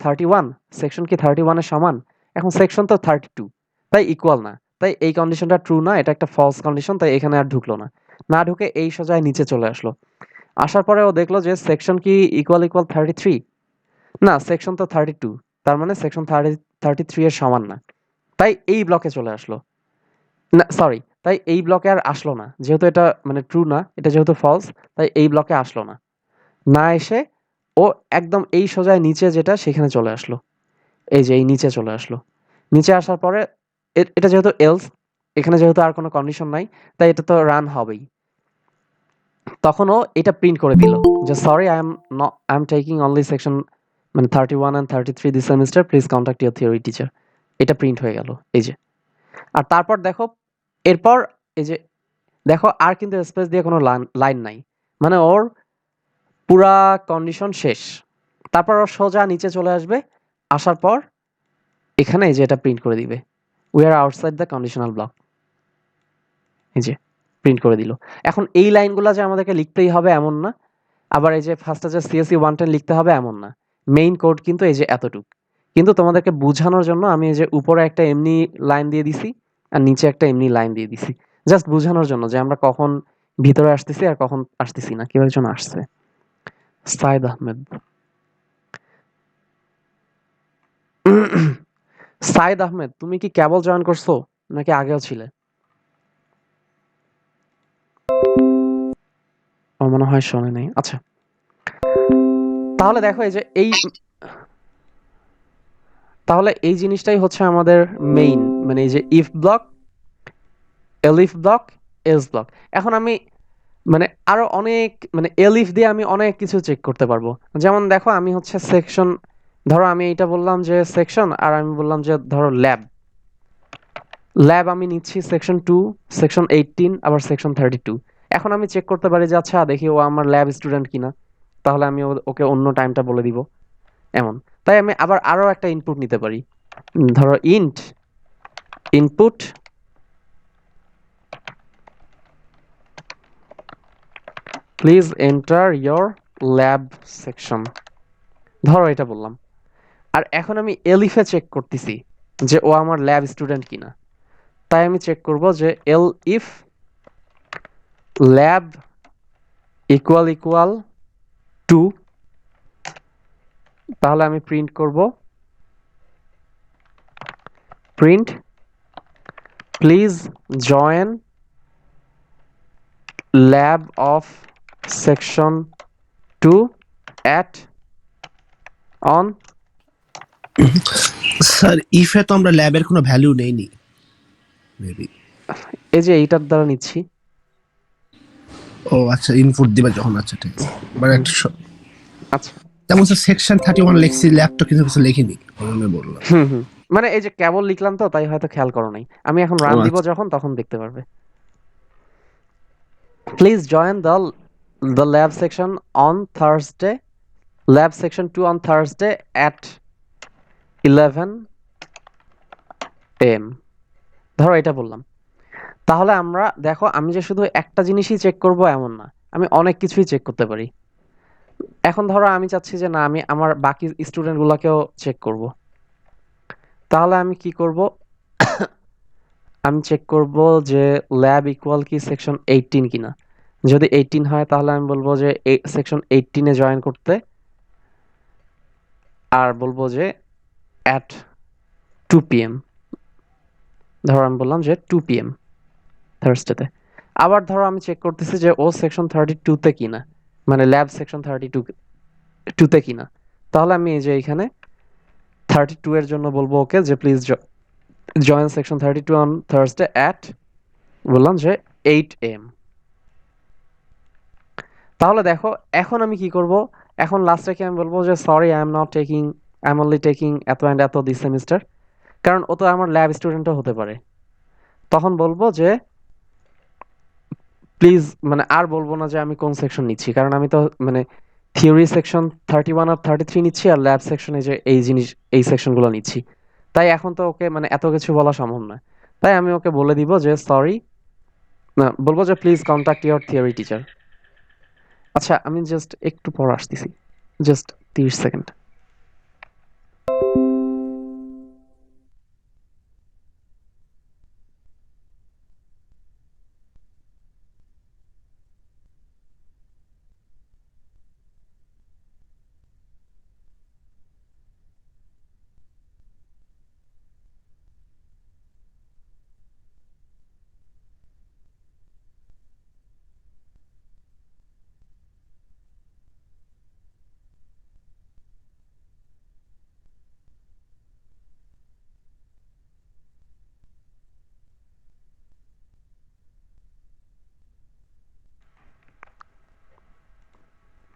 31, সেকশন কি 31 এর সমান। এখন সেকশন তো 32, তাই ইকুয়াল না, তাই এই কন্ডিশনটা ট্রু না, এটা একটা ফলস কন্ডিশন, তাই এখানে আর ঢুকলো না। না ঢুকে এই সোজায় নিচে চলে আসলো। আসার পরে ও দেখলো যে সেকশন কি ইকুয়াল 33, না সেকশন তো 32, তার মানে সেকশন 33 এর সমান না, তাই এই ব্লকে চলে আসলো। না সরি, তাই এই ব্লকে আর আসলো না, যেহেতু এটা মানে ট্রু না, এটা যেহেতু ফলস, তাই এই ব্লকে আসলো না। না এসে ও একদম এই সোজায় নিচে যেটা, সেখানে চলে আসলো। এই যে এই নিচে চলে আসলো। নিচে আসার পরে এটা যেহেতু এলস, এখানে যেহেতু আর কোনো কন্ডিশন নাই, তাই এটা তো রান হবেই। তখন ও এটা প্রিন্ট করে দিল যে sorry, I am taking only section মানে 31 and 33 this semester, please contact your theory teacher. এটা প্রিন্ট হয়ে গেল এই যে। আর তারপর দেখো, এরপর এই যে দেখো আর কিন্তু স্পেস দিয়ে কোনো লাইন নাই, মানে ওর পুরা কন্ডিশন শেষ। তারপর ও সোজা নিচে চলে আসবে, আসার পর এখানে এই যে এটা প্রিন্ট করে দিবে, we are outside the conditional block. এই যে প্রিন্ট করে দিল। এখন এই লাইনগুলো যে আমাদেরকে লিখতেই হবে এমন না, আবার এই যে ফার্স্টে যে সিএসসি 110 লিখতে হবে এমন না। মেইন কোড কিন্তু এই যে এতটুক। কিন্তু তোমাদেরকে বোঝানোর জন্য আমি এই যে উপরে একটা এমনি লাইন দিয়ে দিছি, আর নিচে একটা এমনি লাইন দিয়ে দিছি, জাস্ট বোঝানোর জন্য যে আমরা কখন ভিতরে আসতেছি আর কখন আসতেছি না। কেউ একজন আসছে, সাইদ আহমেদ। সাইদ আহমেদ, তুমি কি কেবল জয়েন করছো নাকি আগেও ছিলে? ও মনে হয় শোনে নাই। আচ্ছা, তাহলে দেখো এই যে তাহলে এই জিনিসটাই হচ্ছে আমাদের মেইন, মানে এই যে if block, elif block, else block. এখন আমি মানে আরো অনেক মানে এলিফ দিয়ে আমি অনেক কিছু চেক করতে পারবো। যেমন দেখো আমি হচ্ছে সেকশন, ধরো আমি এইটা বললাম যে সেকশন, আর আমি বললাম যে ধরো ল্যাব। ল্যাব আমি নিচ্ছি সেকশন 2, সেকশন 18, আবার সেকশন 32। এখন আমি চেক করতে পারি যে আচ্ছা দেখি ও আমার ল্যাব স্টুডেন্ট কিনা, তাহলে আমি ওকে অন্য টাইমটা বলে দিব এমন। তাই আমি আবার আরো একটা ইনপুট নিতে পারি, ধরো int input please enter your lab section, ধরো এটা বললাম। আর এখন আমি এলিফে চেক করতেছি যে ও আমার ল্যাব স্টুডেন্ট কিনা, তাই আমি চেক করব যে elif lab equal to, তাহলে আমি প্রিন্ট করব print please join lab of section 2 at on. Sir ইফে তো আমরা ল্যাবের কোনো ভ্যালু নেইনি মেবি। এই যে এইটার দ্বারা নিচ্ছি। ও আচ্ছা, ইনপুট দিবা যখন, আচ্ছা ঠিক আছে। মানে একটা আচ্ছা, যেমন স্যার সেকশন 31 লিখছি, ল্যাবটা কিছু কিছু লিখিনি, ওখানে বললাম। হুম, মানে এই যে কেবল লিখলাম তো, তাই হয়তো খেয়াল করো নাই। আমি এখন ও রান দিব আচ্ছা। যখন, তখন দেখতে পারবে। Please join the lab section on Thursday, lab section 2 on Thursday at 11 AM। ধরো এটা বললাম। তাহলে আমরা দেখো, আমি যে শুধু একটা জিনিসই চেক করব এমন না, আমি অনেক কিছুই চেক করতে পারি। এখন ধরো আমি চাচ্ছি যে না, আমি আমার বাকি স্টুডেন্ট গুলাকেও চেক করব। তাহলে আমি কি করব? আমি চেক করব যে ল্যাব ইকুয়াল কি সেকশন 18 কিনা। যদি 18 হয় তাহলে আমি বলবো যে সেকশন 18 এ জয়েন করতে, আর বলবো যে অ্যাট 2 PM। ধরো আমি বললাম যে 2 PM থার্সডেতে। আবার ধরো আমি চেক করতেছি যে ও সেকশন 32 তে কিনা, মানে ল্যাব সেকশন 32 তে কিনা। তাহলে আমি এই যে এখানে 32 এর জন্য বলবো ওকে যে please join section 32 on Thursday at, বললাম যে 8 AM। তাহলে দেখো এখন আমি কি করব? এখন লাস্টে কি আমি বলবো যে sorry, I am only taking এত অ্যান্ড এত দিস সেমিস্টার, কারণ ও তো আমার ল্যাব স্টুডেন্টও হতে পারে। তখন বলবো যে প্লিজ, মানে আর বলবো না যে আমি কোন সেকশন নিচ্ছি, কারণ আমি তো মানে থিওরি সেকশন 31 আর 33 নিচ্ছি, আর ল্যাব সেকশনে যে এই সেকশনগুলো নিচ্ছি। তাই এখন তো ওকে মানে এত কিছু বলা সম্ভব নয়। তাই আমি ওকে বলে দিব যে সরি, বলবো যে please contact your theory teacher. আচ্ছা, আমি জাস্ট একটু পর আসতেছি, জাস্ট 30 সেকেন্ড।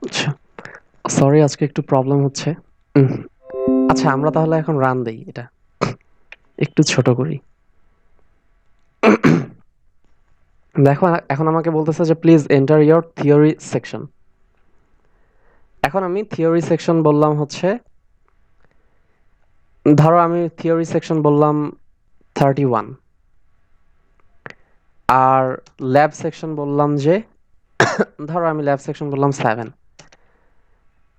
আচ্ছা, সরি, আজকে একটু প্রবলেম হচ্ছে। উম, আচ্ছা, আমরা তাহলে এখন রান দেই, এটা একটু ছোট করি। দেখো, এখন আমাকে বলতেছে যে please enter your theory section. এখন আমি থিওরি সেকশন বললাম হচ্ছে, ধরো আমি থিওরি সেকশন বললাম 31, আর ল্যাব সেকশন বললাম যে ধরো আমি ল্যাব সেকশন বললাম 7।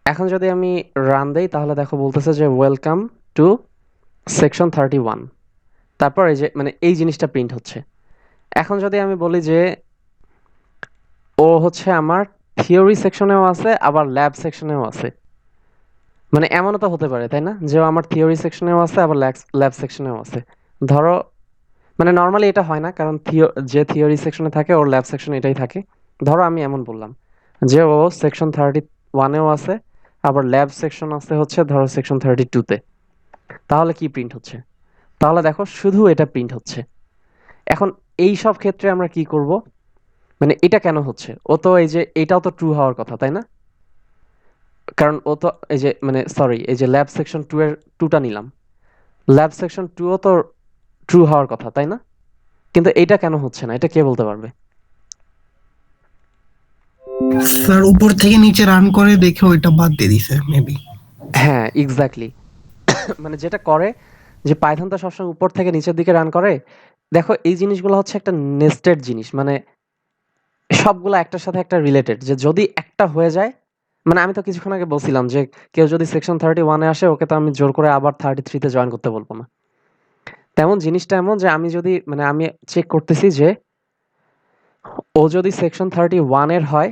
এখন যদি আমি রান দেই তাহলে দেখো বলতেছে যে ওয়েলকাম টু সেকশন 31। তারপর এই যে মানে এই জিনিসটা প্রিন্ট হচ্ছে। এখন যদি আমি বলি যে ও হচ্ছে আমার থিওরি সেকশনেও আছে আবার ল্যাব সেকশনেও আছে, মানে এমনও তো হতে পারে তাই না, যে ও আমার থিওরি সেকশনেও আছে আবার ল্যাব সেকশনেও আছে। ধরো মানে নর্মালি এটা হয় না, কারণ যে থিওরি সেকশনে থাকে ওর ল্যাব সেকশনে এটাই থাকে। ধরো আমি এমন বললাম যে ও সেকশন 31-এও আছে, আবার ল্যাব সেকশন আছে হচ্ছে ধরো সেকশন 32-তে। তাহলে কি প্রিন্ট হচ্ছে? তাহলে দেখো শুধু এটা প্রিন্ট হচ্ছে। এখন এই সব ক্ষেত্রে আমরা কি করব? মানে এটা কেন হচ্ছে? ও তো এই যে এটাও তো ট্রু হওয়ার কথা তাই না? কারণ ও তো এই যে মানে সরি, এই যে ল্যাব সেকশন 2 এর 2টা নিলাম, ল্যাব সেকশন 2ও তো ট্রু হওয়ার কথা তাই না? কিন্তু এটা কেন হচ্ছে না, এটা কে বলতে পারবে? স্যার উপর থেকে নিচে রান করে দেখে ওইটা বাদ দিয়ে দিছে মেবি। হ্যাঁ, এক্স্যাক্টলি। মানে যেটা করে যে পাইথন তো সবসময় উপর থেকে নিচের দিকে রান করে। দেখো এই জিনিসগুলো হচ্ছে একটা নেস্টেড জিনিস, মানে সবগুলো একটার সাথে একটা রিলেটেড, যে যদি একটা হয়ে যায়, মানে আমি তো কিছুক্ষণ আগে বলছিলাম যে কেউ যদি সেকশন 31-এ আসে ওকে তো আমি জোর করে আবার 33-তে জয়েন করতে বলবো না। তেমন জিনিসটা এমন যে আমি যদি মানে আমি চেক করতেছি যে ও যদি সেকশন 31-এর হয়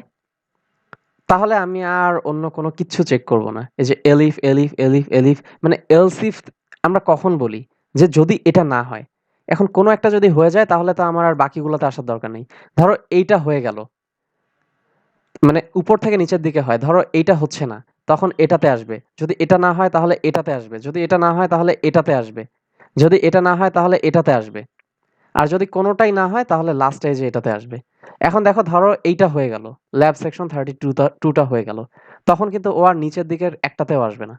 তাহলে আমি আর অন্য কোনো কিচ্ছু চেক করব না। এই যে এলিফ এলিফ এলিফ এলিফ, মানে এলস ইফ আমরা কখন বলি যে যদি এটা না হয়। এখন কোনো একটা যদি হয়ে যায় তাহলে তো আমার আর বাকিগুলোতে আসার দরকার নেই। ধরো এইটা হয়ে গেল, মানে উপর থেকে নিচের দিকে হয়, ধরো এইটা হচ্ছে না, তখন এটাতে আসবে। যদি এটা না হয় তাহলে এটাতে আসবে, যদি এটা না হয় তাহলে এটাতে আসবে, যদি এটা না হয় তাহলে এটাতে আসবে, আর যদি কোনোটাই না হয় তাহলে লাস্ট যে এটাতে আসবে। এখন দেখো ধরো এইটা হয়ে গেল, ল্যাব সেকশন 32টা হয়ে গেল, তখন কিন্তু ও আর নিচের দিকের একটাতেও আসবে না।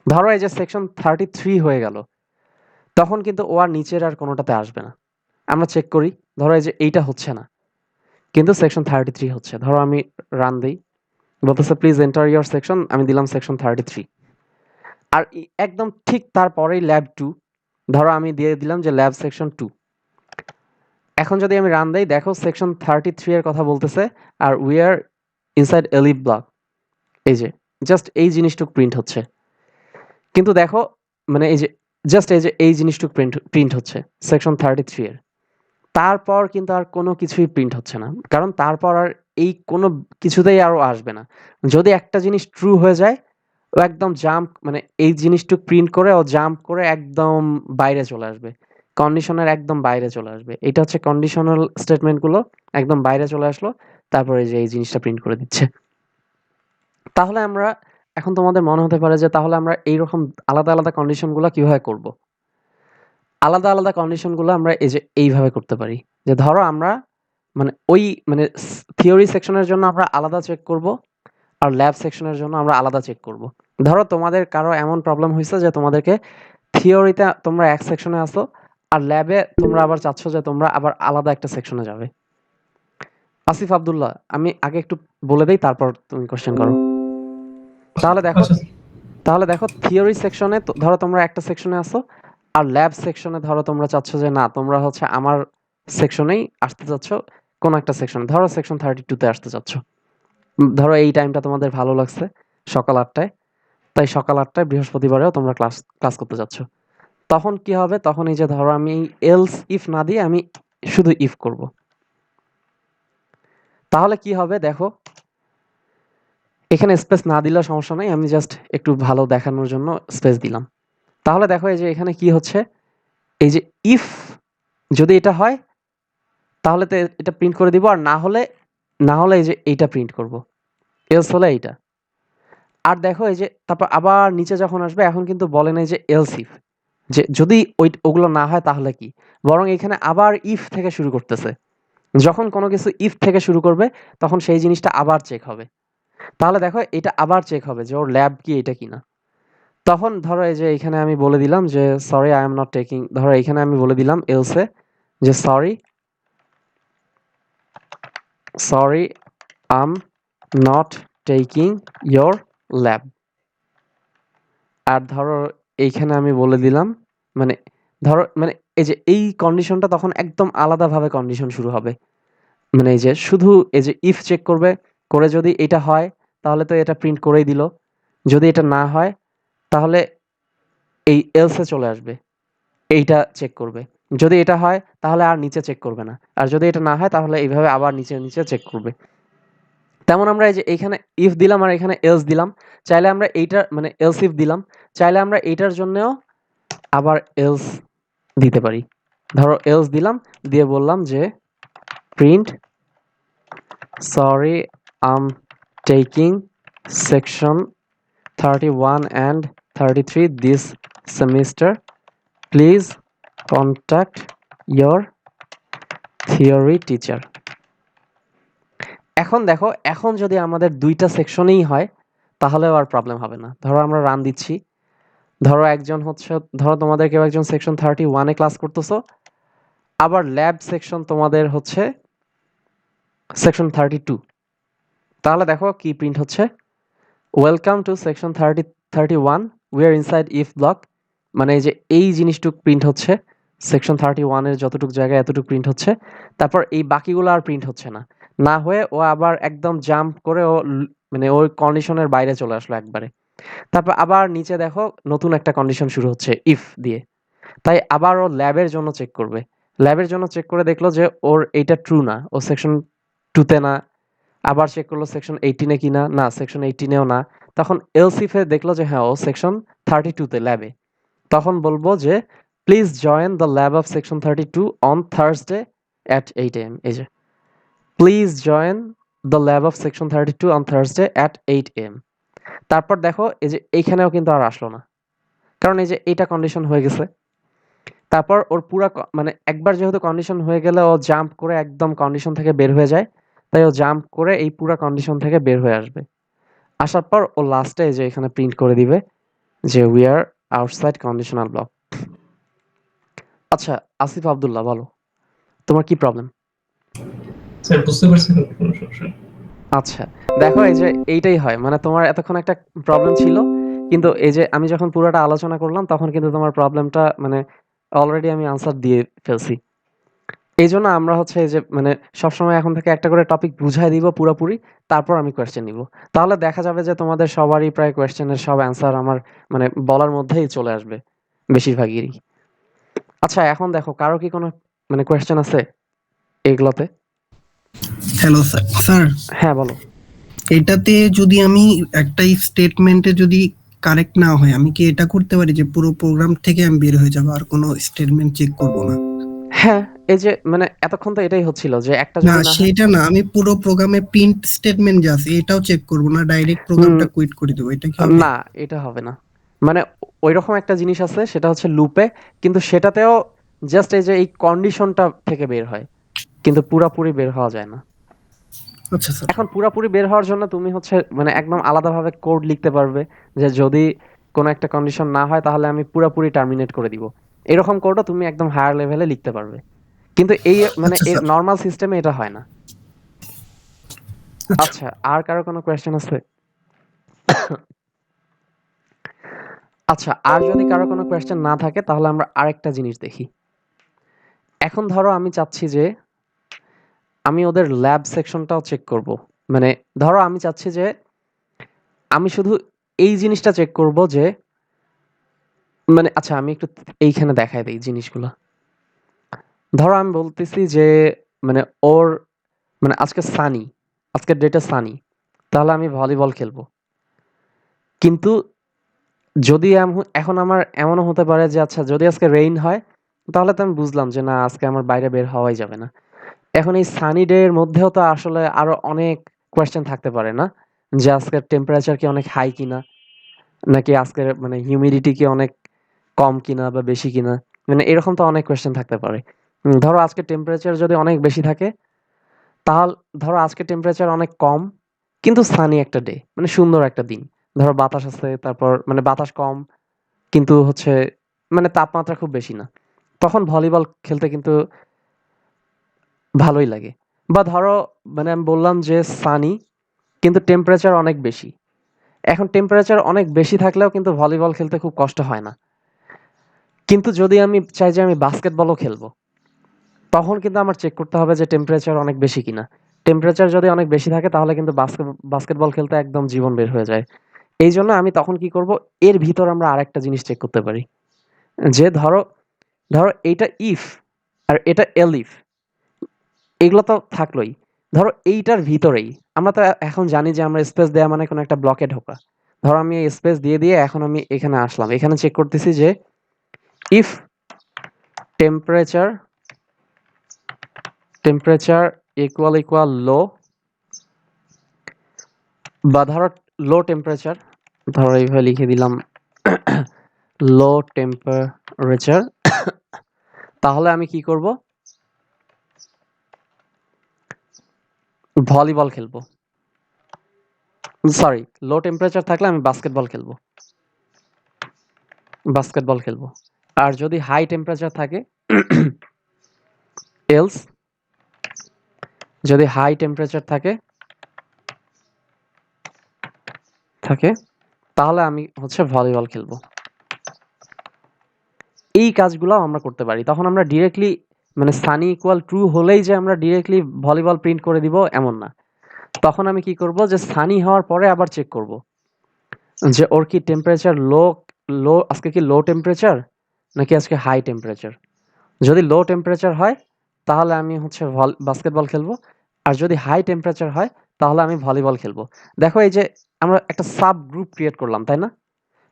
ধরো এই যে সেকশন 33 হয়ে গেল, তখন কিন্তু ও আর নিচের আর কোনোটাতে আসবে না। আমরা চেক করি, ধরো এই যে এইটা হচ্ছে না, কিন্তু সেকশন 33 হচ্ছে। ধরো আমি রান দেই, বলতেছে প্লিজ এন্টার ইওর সেকশন, আমি দিলাম সেকশন 33। আর একদম ঠিক তারপরেই ল্যাব 2, ধরো আমি দিয়ে দিলাম যে ল্যাব সেকশন 2। এখন যদি আমি রান দেই দেখো সেকশন 33 এর কথা বলতেছে, আর উই আর ইনসাইড এলিফ ব্লক। এই যে জাস্ট এই জিনিসটুকু প্রিন্ট হচ্ছে। কিন্তু দেখো মানে এই যে জাস্ট এই যে এই জিনিসটুকু প্রিন্ট হচ্ছে সেকশন 33 এর। তারপর কিন্তু আর কোনো কিছুই প্রিন্ট হচ্ছে না, কারণ তারপর আর এই কোনো কিছুতেই আরো আসবে না। যদি একটা জিনিস ট্রু হয়ে যায় ও একদম জাম্প, মানে এই জিনিসটুকু প্রিন্ট করে ও জাম্প করে একদম বাইরে চলে আসবে, কন্ডিশনের একদম বাইরে চলে আসবে। এটা হচ্ছে কন্ডিশনাল স্টেটমেন্ট গুলো একদম বাইরে চলে আসলো, তারপরে এই যে এই জিনিসটা প্রিন্ট করে দিচ্ছে। তাহলে আমরা এখন তোমাদের মনে হতে পারে যে তাহলে আমরা এইরকম আলাদা আলাদা কন্ডিশন গুলো কিভাবে করব? আলাদা আলাদা কন্ডিশন গুলো আমরা এই যে এইভাবে করতে পারি, যে ধরো আমরা মানে ওই মানে থিওরি সেকশনের জন্য আমরা আলাদা চেক করব, আর ল্যাব সেকশনের জন্য আমরা আলাদা চেক করব। ধরো তোমাদের কারো এমন প্রবলেম হয়েছে যে তোমাদেরকে থিওরিতে তোমরা এক সেকশনে আসো, আর ল্যাবে তোমরা আবার চাচ্ছ যে তোমরা আবার আলাদা একটা সেকশনে যাবে। আসিফ আব্দুল্লাহ, আমি আগে একটু বলে দেই, তারপর তুমি কোশ্চেন করো। তাহলে দেখো থিওরি সেকশনে ধরো তোমরা একটা সেকশনে আসো, আর ল্যাব সেকশনে ধরো তোমরা চাচ্ছ যে না, তোমরা হচ্ছে আমার সেকশনেই আসতে চাচ্ছ, কোন একটা সেকশনে, ধরো সেকশন 32 তে আসতে চাচ্ছ। ধরো এই টাইমটা তোমাদের ভালো লাগছে, সকাল 8টায়, তাই সকাল 8টায় বৃহস্পতিবারেও তোমরা ক্লাস করতে যাচ্ছ। তখন কি হবে? তখন এই যে ধরো আমি এলস ইফ না দিয়ে আমি শুধু ইফ করব। তাহলে কি হবে দেখো, এখানে স্পেস না দিলেও সমস্যা নাই, আমি জাস্ট একটু ভালো দেখানোর জন্য স্পেস দিলাম। তাহলে দেখো এই যে এখানে কি হচ্ছে, এই যে ইফ যদি এটা হয় তাহলে তো এটা প্রিন্ট করে দিব, আর না হলে এই যে এইটা প্রিন্ট করব, এলস হলে এইটা। আর দেখো এই যে তারপর আবার নিচে যখন আসবে, এখন কিন্তু বলে নাই যে এলস ইফ, যে যদি ওগুলো না হয় তাহলে কি, বরং এখানে আবার ইফ থেকে শুরু করতেছে। যখন কোনো কিছু ইফ থেকে শুরু করবে তখন সেই জিনিসটা আবার চেক হবে। তাহলে দেখো এটা আবার চেক হবে যে ওর ল্যাব কি এটা কিনা। তখন ধরো এই যে এখানে আমি বলে দিলাম যে sorry I am not taking, ধরো এখানে আমি বলে দিলাম এলসে যে sorry I am not taking your lab. আর ধরো এইখানে আমি বলে দিলাম, মানে ধরো মানে এই যে এই কন্ডিশনটা তখন একদম আলাদাভাবে কন্ডিশন শুরু হবে। মানে এই যে শুধু এই যে ইফ চেক করবে, করে যদি এটা হয় তাহলে তো এটা প্রিন্ট করেই দিল, যদি এটা না হয় তাহলে এই এলসে চলে আসবে, এইটা চেক করবে, যদি এটা হয় তাহলে আর নিচে চেক করবে না, আর যদি এটা না হয় তাহলে এইভাবে আবার নিচে নিচে চেক করবে। তেমন আমরা এই যে এইখানে ইফ দিলাম আর এখানে এলস দিলাম, চাইলে আমরা এইটার মানে এলস ইফ দিলাম, চাইলে আমরা এইটার জন্যও আবার এলস দিতে পারি। ধরো এলস দিলাম, দিয়ে বললাম যে print sorry I'm taking section 31 and 33 this semester, please contact your theory teacher. এখন দেখো, এখন যদি আমাদের দুইটা সেকশনেই হয় তাহলেও আর প্রবলেম হবে না। ধরো আমরা রান দিচ্ছি, ধরো একজন হচ্ছে, ধরো তোমাদের কেউ একজন সেকশন 31-এ ক্লাস করতেছো, আবার ল্যাব সেকশন তোমাদের হচ্ছে সেকশন 32, তাহলে দেখো কি প্রিন্ট হচ্ছে, welcome to section 31, we are inside if block. মানে এই যে এই জিনিসটুক প্রিন্ট হচ্ছে, সেকশন 31-এর যতটুক জায়গায় এতটুকু প্রিন্ট হচ্ছে, তারপর এই বাকিগুলো আর প্রিন্ট হচ্ছে না। না হয়ে ও আবার একদম জাম্প করে মানে ওই কন্ডিশনের বাইরে চলে আসলো একবারে। তারপর আবার নিচে দেখো নতুন একটা কন্ডিশন শুরু হচ্ছে ইফ দিয়ে, তাই আবার ও ল্যাবের জন্য চেক করবে। ল্যাবের জন্য চেক করে দেখলো যে ওর এইটা ট্রু না, ও সেকশন 2-তে না। আবার চেক করলো সেকশন 18-এ কিনা, না সেকশন 18-এও না। তখন এলসিফে দেখলো যে হ্যাঁ ও সেকশন 32-তে ল্যাবে। তখন বলবো যে please join the lab of section 32 on Thursday at 8 AM। এই যে please join the lab of section 32 on Thursday at 8 AM। তারপর দেখো এই যে এইখানেও কিন্তু আর আসলো না, কারণ এই যে এইটা কন্ডিশন হয়ে গেছে। তারপর ওর পুরা মানে একবার যেহেতু কন্ডিশন হয়ে গেলে ও জাম্প করে একদম কন্ডিশন থেকে বের হয়ে যায়, তাই ও জাম্প করে এই পুরা কন্ডিশন থেকে বের হয়ে আসবে। আসার পর ও লাস্টে যে এখানে প্রিন্ট করে দিবে যে we are outside conditional block. আচ্ছা আসিফ আব্দুল্লাহ, বলো তোমার কি প্রবলেম? স্যার বুঝতে পারছেন, কোনো সমস্যা নেই। আচ্ছা দেখো এই যে এইটাই হয়, মানে তোমার এতক্ষণ একটা প্রবলেম ছিল, কিন্তু এই যে আমি যখন পুরোটা আলোচনা করলাম তখন কিন্তু তোমার প্রবলেমটা মানে অলরেডি আমি আনসার দিয়ে ফেলছি। এই জন্য আমরা হচ্ছে এই যে মানে সবসময় এখন থেকে একটা করে টপিক বুঝাই দিব পুরোপুরি, তারপর আমি কোয়েশ্চেন নিব। তাহলে দেখা যাবে যে তোমাদের সবারই প্রায় কোয়েশ্চেনের সব অ্যান্সার আমার মানে বলার মধ্যেই চলে আসবে বেশিরভাগেরই। আচ্ছা এখন দেখো কারো কি কোনো মানে কোয়েশ্চেন আছে এগুলোতে? Hello sir. স্যার হ্যাঁ বলো। এটাতে যদি আমি একটা স্টেটমেন্টে যদি কারেক্ট না হয়, আমি কি এটা করতে পারি যে পুরো প্রোগ্রাম থেকে আমি বের হয়ে যাব, আর কোনো স্টেটমেন্ট চেক করব না? হ্যাঁ, এই যে মানে এতক্ষণ তো এটাই হচ্ছিল যে একটা না যদি না হয়। সেটা না, আমি পুরো প্রোগ্রামে প্রিন্ট স্টেটমেন্ট যা আছে এটাও চেক করব না, ডাইরেক্ট প্রোগ্রামটা কুইট করে দেবো, এটা কি হবে? না এটা হবে না। মানে ওইরকম একটা জিনিস আছে সেটা হচ্ছে লুপে, কিন্তু সেটাতেও জাস্ট এই যে এই কন্ডিশনটা থেকে বের হয়, কিন্তু পুরাপুরি বের হওয়া যায় না। আচ্ছা স্যার। এখন পুরাপুরি বের হওয়ার জন্য তুমি হচ্ছে মানে একদম আলাদাভাবে কোড লিখতে পারবে যে যদি কোনো একটা কন্ডিশন না হয় তাহলে আমি পুরাপুরি টার্মিনেট করে দিব। এরকম কোডও তুমি একদম হায়ার লেভেলে লিখতে পারবে। কিন্তু এই মানে আচ্ছা এর স্যার। নরমাল সিস্টেমে এটা হয় না। আচ্ছা। আচ্ছা, আর কারো কোনো কোয়েশ্চেন আছে? আচ্ছা, আর যদি কারো কোনো কোয়েশ্চেন না থাকে তাহলে আমরা আরেকটা জিনিস দেখি। এখন ধরো আমি চাচ্ছি যে আমি ওদের ল্যাব সেকশনটাও চেক করব। মানে ধরো আমি চাচ্ছি যে আমি শুধু এই জিনিসটা চেক করব যে মানে আচ্ছা আমি একটু এইখানে দেখায় দেই জিনিসগুলো। ধরো আমি বলতেছি যে মানে ওর মানে আজকে সানি, আজকের ডেটে সানি, তাহলে আমি ভলিবল খেলবো। কিন্তু যদি এখন আমার এমনও হতে পারে যে আচ্ছা যদি আজকে রেইন হয় তাহলে তো আমি বুঝলাম যে না আজকে আমার বাইরে বের হওয়াই যাবে না। এখন এই সানি ডে এর মধ্যেও তো আসলে আরো অনেক কোয়েশ্চেন থাকতে পারে না? যে আজকের টেম্পারেচার কি অনেক হাই কিনা? নাকি আজকের মানে হিউমিডিটি কি অনেক কম কিনা বা বেশি কিনা? মানে এরকম তো অনেক কোয়েশ্চেন থাকতে পারে। ধরো আজকে টেম্পারেচার যদি অনেক বেশি থাকে, তাহল ধরো আজকে টেম্পারেচার অনেক কম কিন্তু সানি একটা ডে, মানে সুন্দর একটা দিন। ধরো বাতাস আছে, তারপর মানে বাতাস কম কিন্তু হচ্ছে মানে তাপমাত্রা খুব বেশি না। তখন ভলিবল খেলতে কিন্তু ভালোই লাগে। বা ধরো মানে আমি বললাম যে সানি কিন্তু টেম্পারেচার অনেক বেশি। এখন টেম্পারেচার অনেক বেশি থাকলেও কিন্তু ভলিবল খেলতে খুব কষ্ট হয় না। কিন্তু যদি আমি চাই যে আমি বাস্কেটবলও খেলবো, তখন কিন্তু আমার চেক করতে হবে যে টেম্পারেচার অনেক বেশি কিনা। টেম্পারেচার যদি অনেক বেশি থাকে তাহলে কিন্তু বাস্কেটবল খেলতে একদম জীবন বের হয়ে যায়। এইজন্য আমি তখন কি করব, এর ভিতর আমরা আরেকটা জিনিস চেক করতে পারি। যে ধরো এইটা ইফ আর এটা এলিফ, এগুলো তো থাকলোই। ধরো এইটার ভিতরেই আমরা তো এখন জানি যে আমরা স্পেস দেয়া মানে কোনো একটা ব্লকে ঢোকা। ধরো আমি এই স্পেস দিয়ে এখন আমি এখানে আসলাম। এখানে চেক করতেছি যে ইফ টেম্পারেচার টেম্পারেচার ইকুয়াল লো, বা ধরো লো টেম্পারেচার, ধরো এইভাবে লিখে দিলাম লো টেম্পারেচার, তাহলে আমি কি করব, ভলিবল খেলবো। সরি, লো টেম্পারেচার থাকলে আমি বাস্কেটবল খেলবো। আর যদি হাই টেম্পারেচার থাকে এলস, যদি হাই টেম্পারেচার থাকে তাহলে আমি হচ্ছে ভলিবল খেলবো। এই কাজগুলো আমরা করতে পারি। তখন আমরা ডিরেক্টলি মানে সানি ইকুয়াল ট্রু হলেই যে আমরা ডিরেক্টলি ভলিবল প্রিন্ট করে দিব এমন না। তখন আমি কি করব যে সানি হওয়ার পরে আবার চেক করব যে ওর কি টেম্পারেচার লো আজকে কি লো টেম্পারেচার নাকি আজকে হাই টেম্পারেচার। যদি লো টেম্পারেচার হয় তাহলে আমি হচ্ছে বাস্কেটবল খেলবো। আর যদি হাই টেম্পারেচার হয় তাহলে আমি ভলিবল খেলবো। দেখো এই যে আমরা একটা সাব গ্রুপ ক্রিয়েট করলাম, তাই না?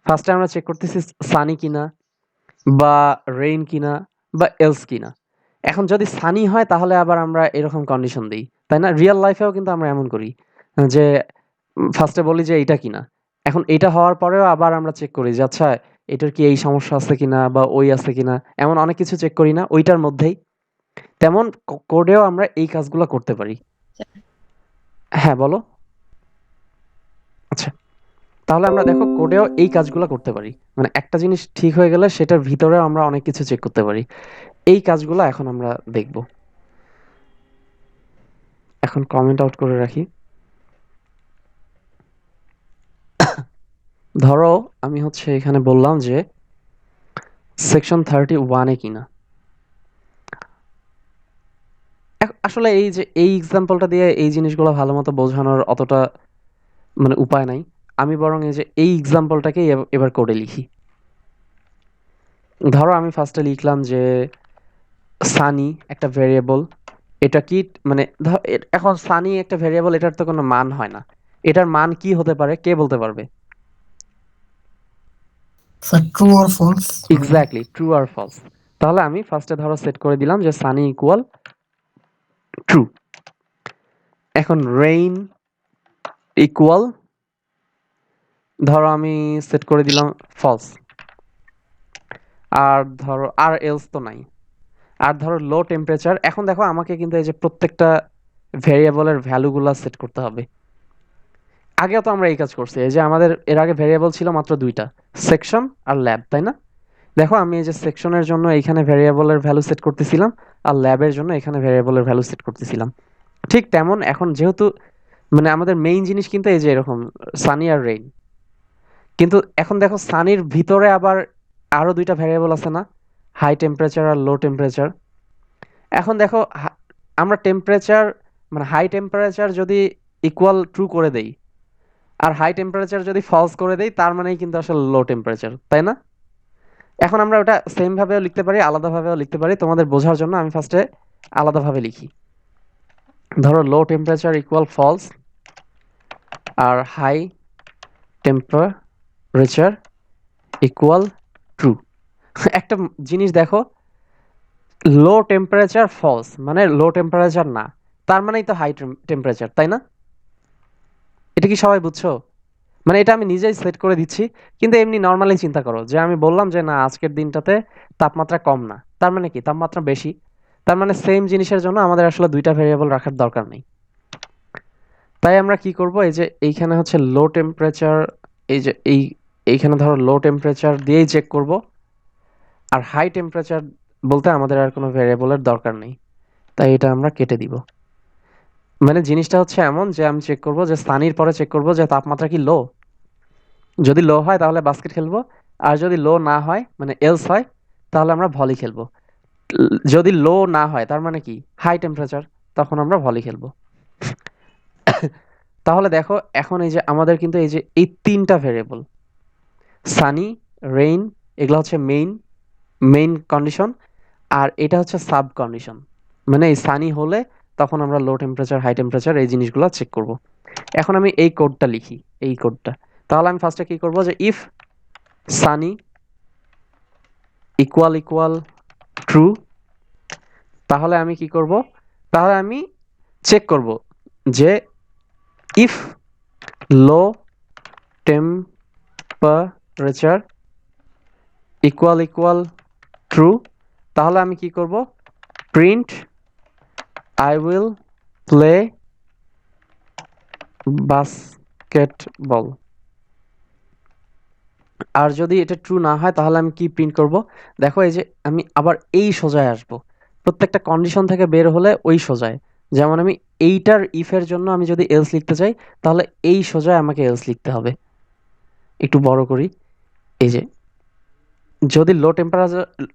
ফার্স্টে আমরা চেক করতেছি সানি কিনা বা রেইন কিনা বা এলস কিনা। এখন যদি সানি হয় তাহলে আবার আমরা এরকম কন্ডিশন দেই, তাই না? রিয়েল লাইফেও কিন্তু আমরা এমন করি যে ফার্স্টে বলি যে এইটা কিনা। এখন এইটা হওয়ার পরেও আবার আমরা চেক করি যে আচ্ছা এটার কি এই সমস্যা আছে কিনা বা ওই আছে কিনা, এমন অনেক কিছু চেক করি না ওইটার মধ্যেই। তেমন কোডেও আমরা এই কাজগুলো করতে পারি। হ্যাঁ বলো। আচ্ছা, তাহলে আমরা দেখো কোডেও এই কাজগুলো করতে পারি। মানে একটা জিনিস ঠিক হয়ে গেলে সেটার ভিতরেও আমরা অনেক কিছু চেক করতে পারি। এই কাজগুলো এখন আমরা দেখব। এখন কমেন্ট আউট করে রাখি। ধরো আমি হচ্ছে এখানে বললাম যে সেকশন 31 এ কিনা। আসলে এই যে এই এক্সাম্পলটা দিয়ে এই জিনিসগুলো ভালো মতো বোঝানোর অতটা মানে উপায় নাই। আমি বরং এই যে এই এক্সাম্পলটাকেই এবার কোডে লিখি। ধরো আমি ফার্স্টে লিখলাম যে সানি একটা ভেরিয়েবল। এটা কি মানে এখন সানি একটা ভেরিয়েবল, এটার তো কোনো মান হয় না। এটার মান কি হতে পারে কে বলতে পারবে? Sir true or false? Exactly, true আর ফলস। তাহলে আমি ফার্স্টে ধরো সেট করে দিলাম যে সানি ইকুয়াল ট্রু। এখন রেইন ইকুয়াল ধরো আমি সেট করে দিলাম ফলস। আর ধরো আর এলস তো নাই। আর ধরো লো টেম্পারেচার। এখন দেখো আমাকে কিন্তু এই যে প্রত্যেকটা ভেরিয়েবলের ভ্যালুগুলা সেট করতে হবে। আগেও তো আমরা এই কাজ করছি। এই যে আমাদের এর আগে ভেরিয়েবল ছিল মাত্র দুইটা, সেকশন আর ল্যাব, তাই না? দেখো আমি এই যে সেকশনের জন্য এইখানে ভ্যারিয়েবলের ভ্যালু সেট করতেছিলাম আর ল্যাবের জন্য এখানে ভ্যারিয়েবলের ভ্যালু সেট করতেছিলাম। ঠিক তেমন এখন যেহেতু মানে আমাদের মেইন জিনিস কিন্তু এই যে এরকম সানি আর রেইন, কিন্তু এখন দেখো সানির ভিতরে আবার আরো দুইটা ভ্যারিয়েবল আছে না, হাই টেম্পারেচার আর লো টেম্পারেচার। এখন দেখো আমরা টেম্পারেচার মানে হাই টেম্পারেচার যদি ইকুয়াল ট্রু করে দেই আর হাই টেম্পারেচার যদি ফলস করে দেই তার মানেই কিন্তু আসলে লো টেম্পারেচার, তাই না? এখন আমরা ওটা সেম ভাবেও লিখতে পারি আলাদাভাবেও লিখতে পারি, তোমাদের বোঝার জন্য আমি ফার্স্টে আলাদাভাবে লিখি। ধরো লো টেম্পারেচার ইকুয়াল ফলস আর হাই টেম্পারেচার ইকুয়াল ট্রু। একটা জিনিস দেখো, লো টেম্পারেচার ফলস মানে লো টেম্পারেচার না, তার মানেই তো হাই টেম্পারেচার, তাই না? এটা কি সবাই বুঝছো? মানে এটা আমি নিজেই সেট করে দিচ্ছি, কিন্তু এমনি নর্মালি চিন্তা করো যে আমি বললাম যে না আজকের দিনটাতে তাপমাত্রা কম না, তার মানে কি তাপমাত্রা বেশি। তার মানে সেম জিনিসের জন্য আমাদের আসলে দুইটা ভেরিয়েবল রাখার দরকার নেই। তাই আমরা কি করব, এই যে এইখানে হচ্ছে লো টেম্পারেচার, এই যে এইখানে ধরো লো টেম্পারেচার দিয়েই চেক করব, আর হাই টেম্পারেচার বলতে আমাদের আর কোনো ভেরিয়েবলের দরকার নেই, তাই এটা আমরা কেটে দিব। মানে জিনিসটা হচ্ছে এমন যে আমি চেক করব যে সানির পরে চেক করব যে তাপমাত্রা কি লো, যদি লো হয় তাহলে বাস্কেট খেলবো, আর যদি লো না হয় মানে এলস হয় তাহলে আমরা ভলি খেলবো। যদি লো না হয় তার মানে কি হাই টেম্পারেচার, তখন আমরা ভলি খেলবো। তাহলে দেখো এখন এই যে আমাদের কিন্তু এই যে এই তিনটা ভেরিয়েবল সানি রেইন এগুলো হচ্ছে মেইন কন্ডিশন, আর এটা হচ্ছে সাব কন্ডিশন। মানে এই সানি হলে তখন আমরা লো টেম্পারেচার হাই টেম্পারেচার এই জিনিসগুলো চেক করব। এখন আমি এই কোডটা লিখি, এই কোডটা। তাহলে আমি ফার্স্টে কি করব যে ইফ সানি ইকুয়াল ট্রু, তাহলে আমি কি করব, তাহলে আমি চেক করব যে if low temperature equal true, তাহলে আমি কি করব, print I will play basketball. আর যদি এটা ট্রু না হয় তাহলে আমি কি প্রিন্ট করব, দেখো এই যে আমি আবার এই সোজায় আসব, প্রত্যেকটা কন্ডিশন থেকে বের হলে ওই সোজায়। যেমন আমি এইটার ইফের জন্য আমি যদি এলস লিখতে চাই তাহলে এই সোজায় আমাকে এলস লিখতে হবে। একটু বড় করি, এই যে যদি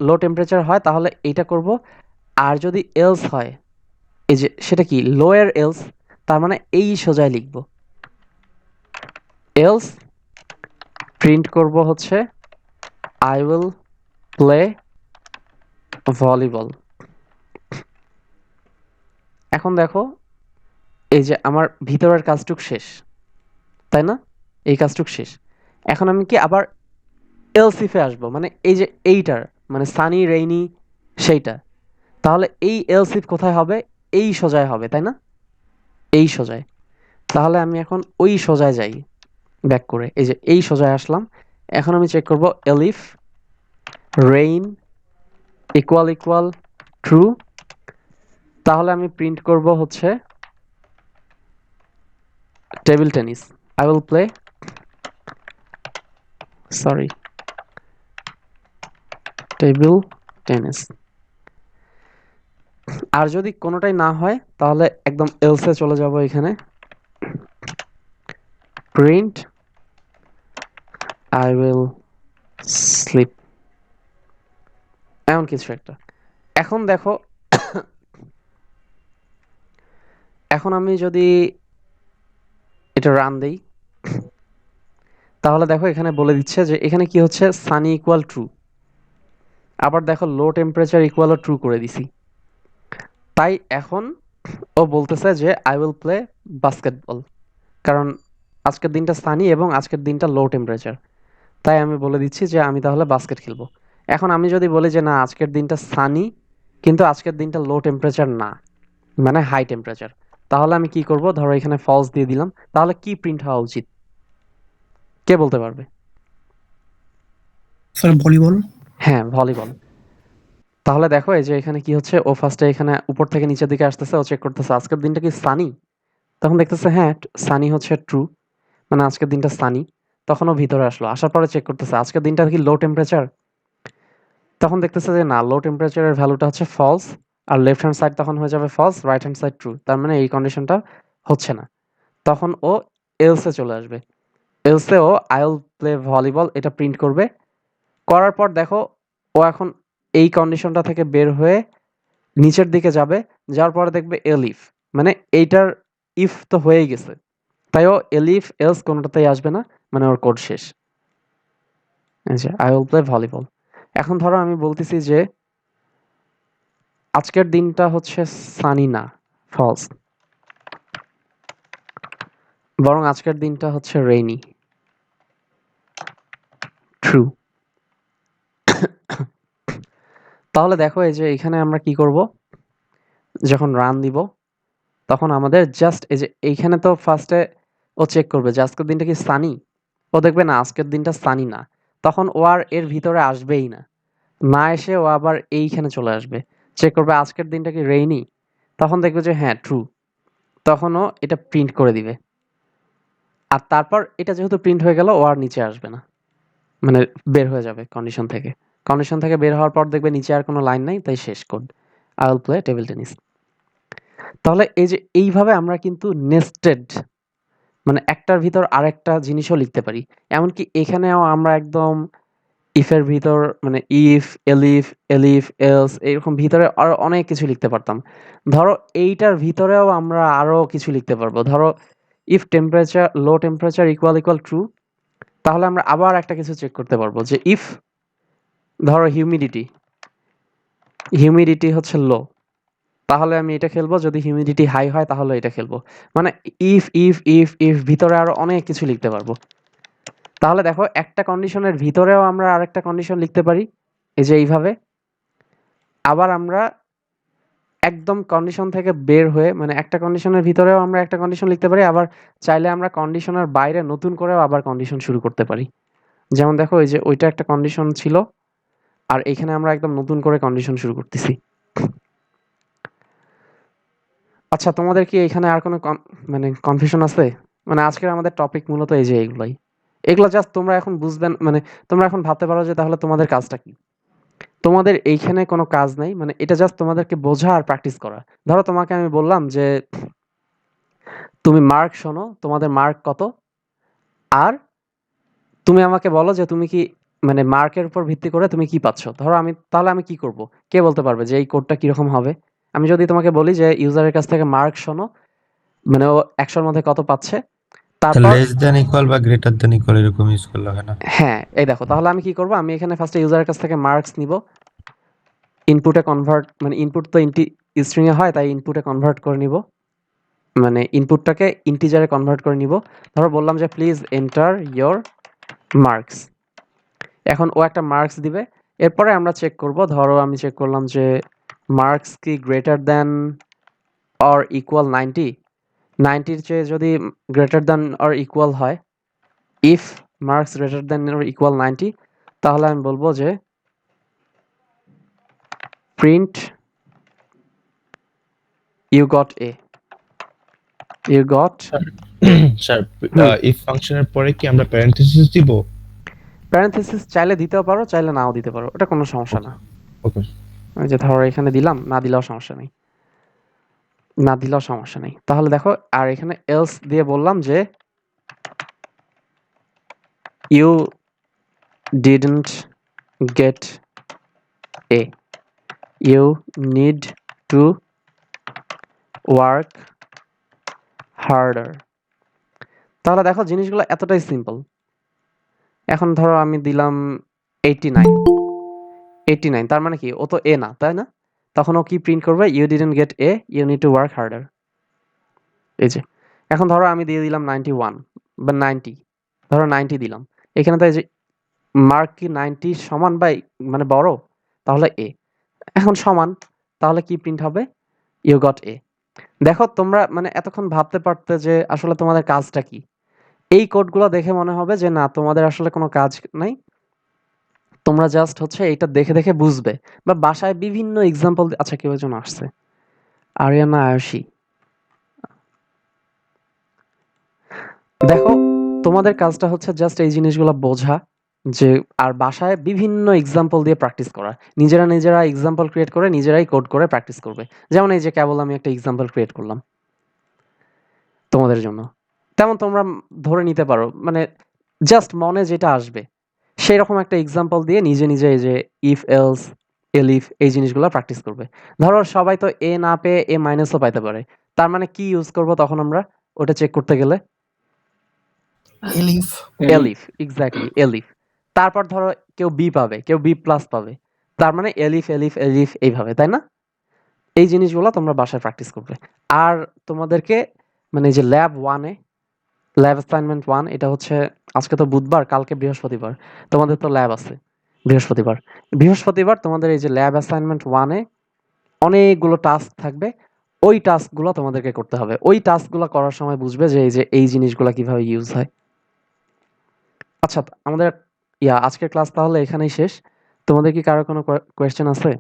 লো টেম্পারেচার হয় তাহলে এইটা করব, আর যদি এলস হয় এই যে সেটা কি লোয়ের এলস, তার মানে এই সোজায় লিখব। এলস প্রিন্ট করব হচ্ছে আই উইল প্লে ভলিবল। এখন দেখো এই যে আমার ভিতরের কাজটুক শেষ, তাই না? এই কাজটুক শেষ। এখন আমি কি আবার এলস ইফে আসবো, মানে এই যে এইটার মানে সানি রেইনি সেইটা। তাহলে এই এলস ইফ কোথায় হবে, এই সোজায় হবে, তাই না? এই সোজায়। তাহলে আমি এখন ওই সোজায় যাই ব্যাক করে, এই যে এই সোজায় আসলাম। এখন আমি চেক করব এলিফ রেইন ইকুয়াল ট্রু, তাহলে আমি প্রিন্ট করব হচ্ছে table tennis, I will play table tennis. আর যদি কোনোটাই না হয় তাহলে একদম এলসে চলে যাব, এখানে প্রিন্ট আই উইল স্লিপ, এমন কিছু একটা। এখন দেখো এখন আমি যদি এটা রান দেই তাহলে দেখো এখানে বলে দিচ্ছে যে এখানে কি হচ্ছে সানি ইকুয়াল ট্রু, আবার দেখো লো টেম্পারেচার ইকুয়াল ট্রু করে দিছি। তাই এখন ও বলতেছে যে আই উইল প্লে বাস্কেটবল, কারণ আজকের দিনটা সানি এবং আজকের দিনটা লো টেম্পারেচার, তাই আমি বলে দিচ্ছি যে আমি তাহলে বাস্কেট খেলবো। এখন আমি যদি বলি যে না আজকের দিনটা সানি কিন্তু আজকের দিনটা লো টেম্পারেচার না মানে হাই টেম্পারেচার, তাহলে আমি কি করব, ধরো এখানে ফলস দিয়ে দিলাম, তাহলে কি প্রিন্ট হওয়া উচিত কে বলতে পারবে? Sir volleyball. হ্যাঁ ভলিবল। তাহলে দেখো এই যে এখানে কি হচ্ছে, ও ফার্স্টে এখানে উপর থেকে নিচের দিকে আসতেছে, ও চেক করতেছে আজকের দিনটা কি সানি, তখন দেখতেছে হ্যাঁ সানি হচ্ছে ট্রু, মানে আজকের দিনটা সানি। তখন ও ভিতরে আসলো, আসার পরে চেক করতেছে আজকের দিনটা কি লো টেম্পারেচার, তখন দেখতেছে যে না, লো টেম্পারেচারের ভ্যালুটা হচ্ছে ফলস, আর লেফট হ্যান্ড সাইড তখন হয়ে যাবে false, right hand side true. তার মানে এই কন্ডিশনটা হচ্ছে না। তখন ও এলসে চলে আসবে। এলসে ও আই উইল প্লে ভলিবল এটা প্রিন্ট করবে। করার পর দেখো ও এখন এই কন্ডিশনটা থেকে বের হয়ে নিচের দিকে যাবে, যাওয়ার পরে দেখবে এলিফ, মানে এইটার ইফ তো হয়েই গেছে, তাই ও এলিফ এলস কোনোটাতেই আসবে না, মানে ওর কোড শেষ। আচ্ছা, আই উইল প্লে ভলিবল। এখন ধরো আমি বলতেছি যে আজকের দিনটা হচ্ছে সানি না, ফলস, বরং আজকের দিনটা হচ্ছে রেইনি, ট্রু। তাহলে দেখো এই যে এখানে আমরা কি করব, যখন রান দিব তখন আমাদের জাস্ট এই যে এইখানে তো ফার্স্টে ও চেক করবে যে আজকের দিনটা কি সানি, ও দেখবে না আজকের দিনটা সানি না, তখন ও আর এর ভিতরে আসবেই না, না এসে ও আবার এইখানে চলে আসবে, চেক করবে আজকের দিনটা কি রেইনি, তখন দেখবে যে হ্যাঁ ট্রু, তখন ও এটা প্রিন্ট করে দিবে। আর তারপর এটা যেহেতু প্রিন্ট হয়ে গেল, ও আর নিচে আসবে না, মানে বের হয়ে যাবে কন্ডিশন থেকে। কন্ডিশন থেকে বের হওয়ার পর দেখবে নিচে আর কোনো লাইন নাই, তাই শেষ code, I will play table tennis. তাহলে এই যে এইভাবে আমরা কিন্তু নেস্টেড, মানে একটার ভিতর আরেকটা জিনিসও লিখতে পারি। এমনকি এখানেও আমরা একদম ইফের ভিতর মানে ইফ, এলিফ, এলিফ, এলস এরকম ভিতরে আরো অনেক কিছু লিখতে পারতাম। ধরো এইটার ভিতরেও আমরা আরো কিছু লিখতে পারবো। ধরো if temperature low temperature equal equal true, তাহলে আমরা আবার একটা কিছু চেক করতে পারবো যে ইফ ধরো হিউমিডিটি হচ্ছে লো, তাহলে আমি এটা খেলবো, যদি হিউমিডিটি হাই হয় তাহলে এটা খেলবো। মানে ইফ ইফ ইফ ইফ ভিতরে আরো অনেক কিছু লিখতে পারবো। তাহলে দেখো একটা কন্ডিশনের ভিতরেও আমরা আরেকটা কন্ডিশন লিখতে পারি, এই যে এইভাবে। আবার আমরা একদম কন্ডিশন থেকে বের হয়ে মানে একটা কন্ডিশনের ভিতরেও আমরা একটা কন্ডিশন লিখতে পারি, আবার চাইলে আমরা কন্ডিশনের বাইরে নতুন করেও আবার কন্ডিশন শুরু করতে পারি। যেমন দেখো এই যে ওইটা একটা কন্ডিশন ছিল, আর এখানে আমরা একদম নতুন করে কন্ডিশন শুরু করতেছি। আচ্ছা, তোমাদের কি এখানে আর কোনো মানে কনফিউশন আছে? মানে আজকের আমাদের টপিক মূলত এই যে এইগুলাই, এগুলো জাস্ট তোমরা এখন বুঝবেন, মানে তোমরা এখন ভাবতে পারো যে তাহলে তোমাদের কাজটা কি। তোমাদের এইখানে কোনো কাজ নাই, মানে এটা জাস্ট তোমাদেরকে বোঝা আর প্র্যাকটিস করা। ধরো তোমাকে আমি বললাম যে তুমি মার্ক শোনো, তোমাদের মার্ক কত, আর তুমি আমাকে বলো যে তুমি কি মানে মার্কের উপর ভিত্তি করে তুমি কি পাচ্ছ। ধরো আমি, তাহলে আমি কি করব, কে বলতে পারবে যে এই কোডটা কিরকম হবে? আমি যদি তোমাকে বলি যে ইউজারের কাছ থেকে মার্ক শোনো, মানে ও 100-র মধ্যে কত পাচ্ছে, তারপর লেস দেন ইকুয়াল বা গ্রেটার দেন ইকুয়াল এরকম ইউজ করলে হয় না? হ্যাঁ এই দেখো, তাহলে আমি কি করব, আমি এখানে ফার্স্টে ইউজারের কাছ থেকে মার্কস নিব, ইনপুটে কনভার্ট, মানে ইনপুট তো স্ট্রিং এ হয়, তাই ইনপুটে কনভার্ট করে নিব, মানে ইনপুটটাকে ইন্টিজারে কনভার্ট করে নিব। ধরো বললাম যে প্লিজ এন্টার ইয়োর মার্কস, এখন ও একটা মার্কস দিবে। এরপরে আমরা চেক করব, ধরো আমি চেক করলাম যে মার্কস কি গ্রেটার দ্যান অর ইকুয়াল 90, 90-র চেয়ে যদি গ্রেটার দ্যান অর ইকুয়াল হয়, if marks greater than or equal 90, তাহলে আমি বলবো যে print you got A, you got. Sir if ফাংশনের পরে কি আমরা প্যারেনথেসিস দিব? প্যারেনথেসিস চাইলে দিতেও পারো, চাইলে নাও দিতে পারো, ওটা কোনো সমস্যা না। ওকে। ওই যে ধরো এখানে দিলাম, না দিলেও সমস্যা নেই, না দিলেও সমস্যা নেই। তাহলে দেখো, আর এখানে এলস দিয়ে বললাম যে you didn't get A, you need to work harder. তাহলে দেখো জিনিসগুলো এতটাই সিম্পল। এখন ধরো আমি দিলাম 89, 89 তার মানে কি, ও তো এ না, তাই না? তখন ও কি প্রিন্ট করবে, you didn't get A, you need to work harder. এই যে এখন ধরো আমি দিয়ে দিলাম 91 বা 90, ধরো 90 দিলাম, এখানে তো এই যে মার্ক কি 90 সমান বা মানে বড়, তাহলে এ। এখন সমান, তাহলে কি প্রিন্ট হবে, ইউ গট এ। দেখো তোমরা মানে এতক্ষণ ভাবতে পারতে যে আসলে তোমাদের কাজটা কি। এই কোডগুলো দেখে মনে হবে যে না, তোমাদের আসলে কোনো কাজ নাই, তোমরা জাস্ট হচ্ছে এটা দেখে দেখে বুঝবে, বা বাসায় বিভিন্ন এক্সাম্পল। আচ্ছা, কেউ একজন আসছে, আরিয়ানা আয়ুষী। দেখো তোমাদের কাজটা হচ্ছে জাস্ট এই জিনিসগুলো বোঝা, যে আর বাসায় বিভিন্ন এক্সাম্পল দিয়ে প্র্যাকটিস করা। নিজেরা এক্সাম্পল ক্রিয়েট করে নিজেরাই কোড করে প্র্যাকটিস করবে। যেমন এই যে কেবল আমি একটা এক্সাম্পল ক্রিয়েট করলাম তোমাদের জন্য। তেমন তোমরা ধরে নিতে পারো মানে জাস্ট মনে যেটা আসবে সেরকম একটা এক্সাম্পল দিয়ে নিজে এই যে ইফ এলস এলিফ এই জিনিসগুলো প্র্যাকটিস করবে। ধরো সবাই তো এ না পেয়ে এ মাইনাসও পাইতে পারে, তার মানে কি ইউজ করব তখন আমরা ওটা চেক করতে গেলে? এলিফ। এলিফ, এক্স্যাক্টলি এলিফ। তারপর ধরো কেউ বি পাবে, কেউ বি প্লাস পাবে, তার মানে এলিফ এলিফ এলিফ এইভাবে, তাই না? এই জিনিসগুলো তোমরা বাসায় প্র্যাকটিস করবে। আর তোমাদেরকে মানে যে ল্যাব ওয়ানে ল্যাব অ্যাসাইনমেন্ট ওয়ান, এটা হচ্ছে আজকে তো বুধবার, কালকে বৃহস্পতিবার, তোমাদের তো ল্যাব আছে বৃহস্পতিবার তোমাদের এই যে ল্যাব অ্যাসাইনমেন্ট ওয়ানে অনেকগুলো টাস্ক থাকবে। ওই টাস্কগুলো তোমাদেরকে করতে হবে। ওই টাস্কগুলো করার সময় বুঝবে যে এই জিনিসগুলো কিভাবে ইউজ হয়। আচ্ছা, আমাদের আজকের ক্লাস তাহলে এখানেই শেষ। তোমাদের কি কারো কোনো কোয়েশ্চেন আছে?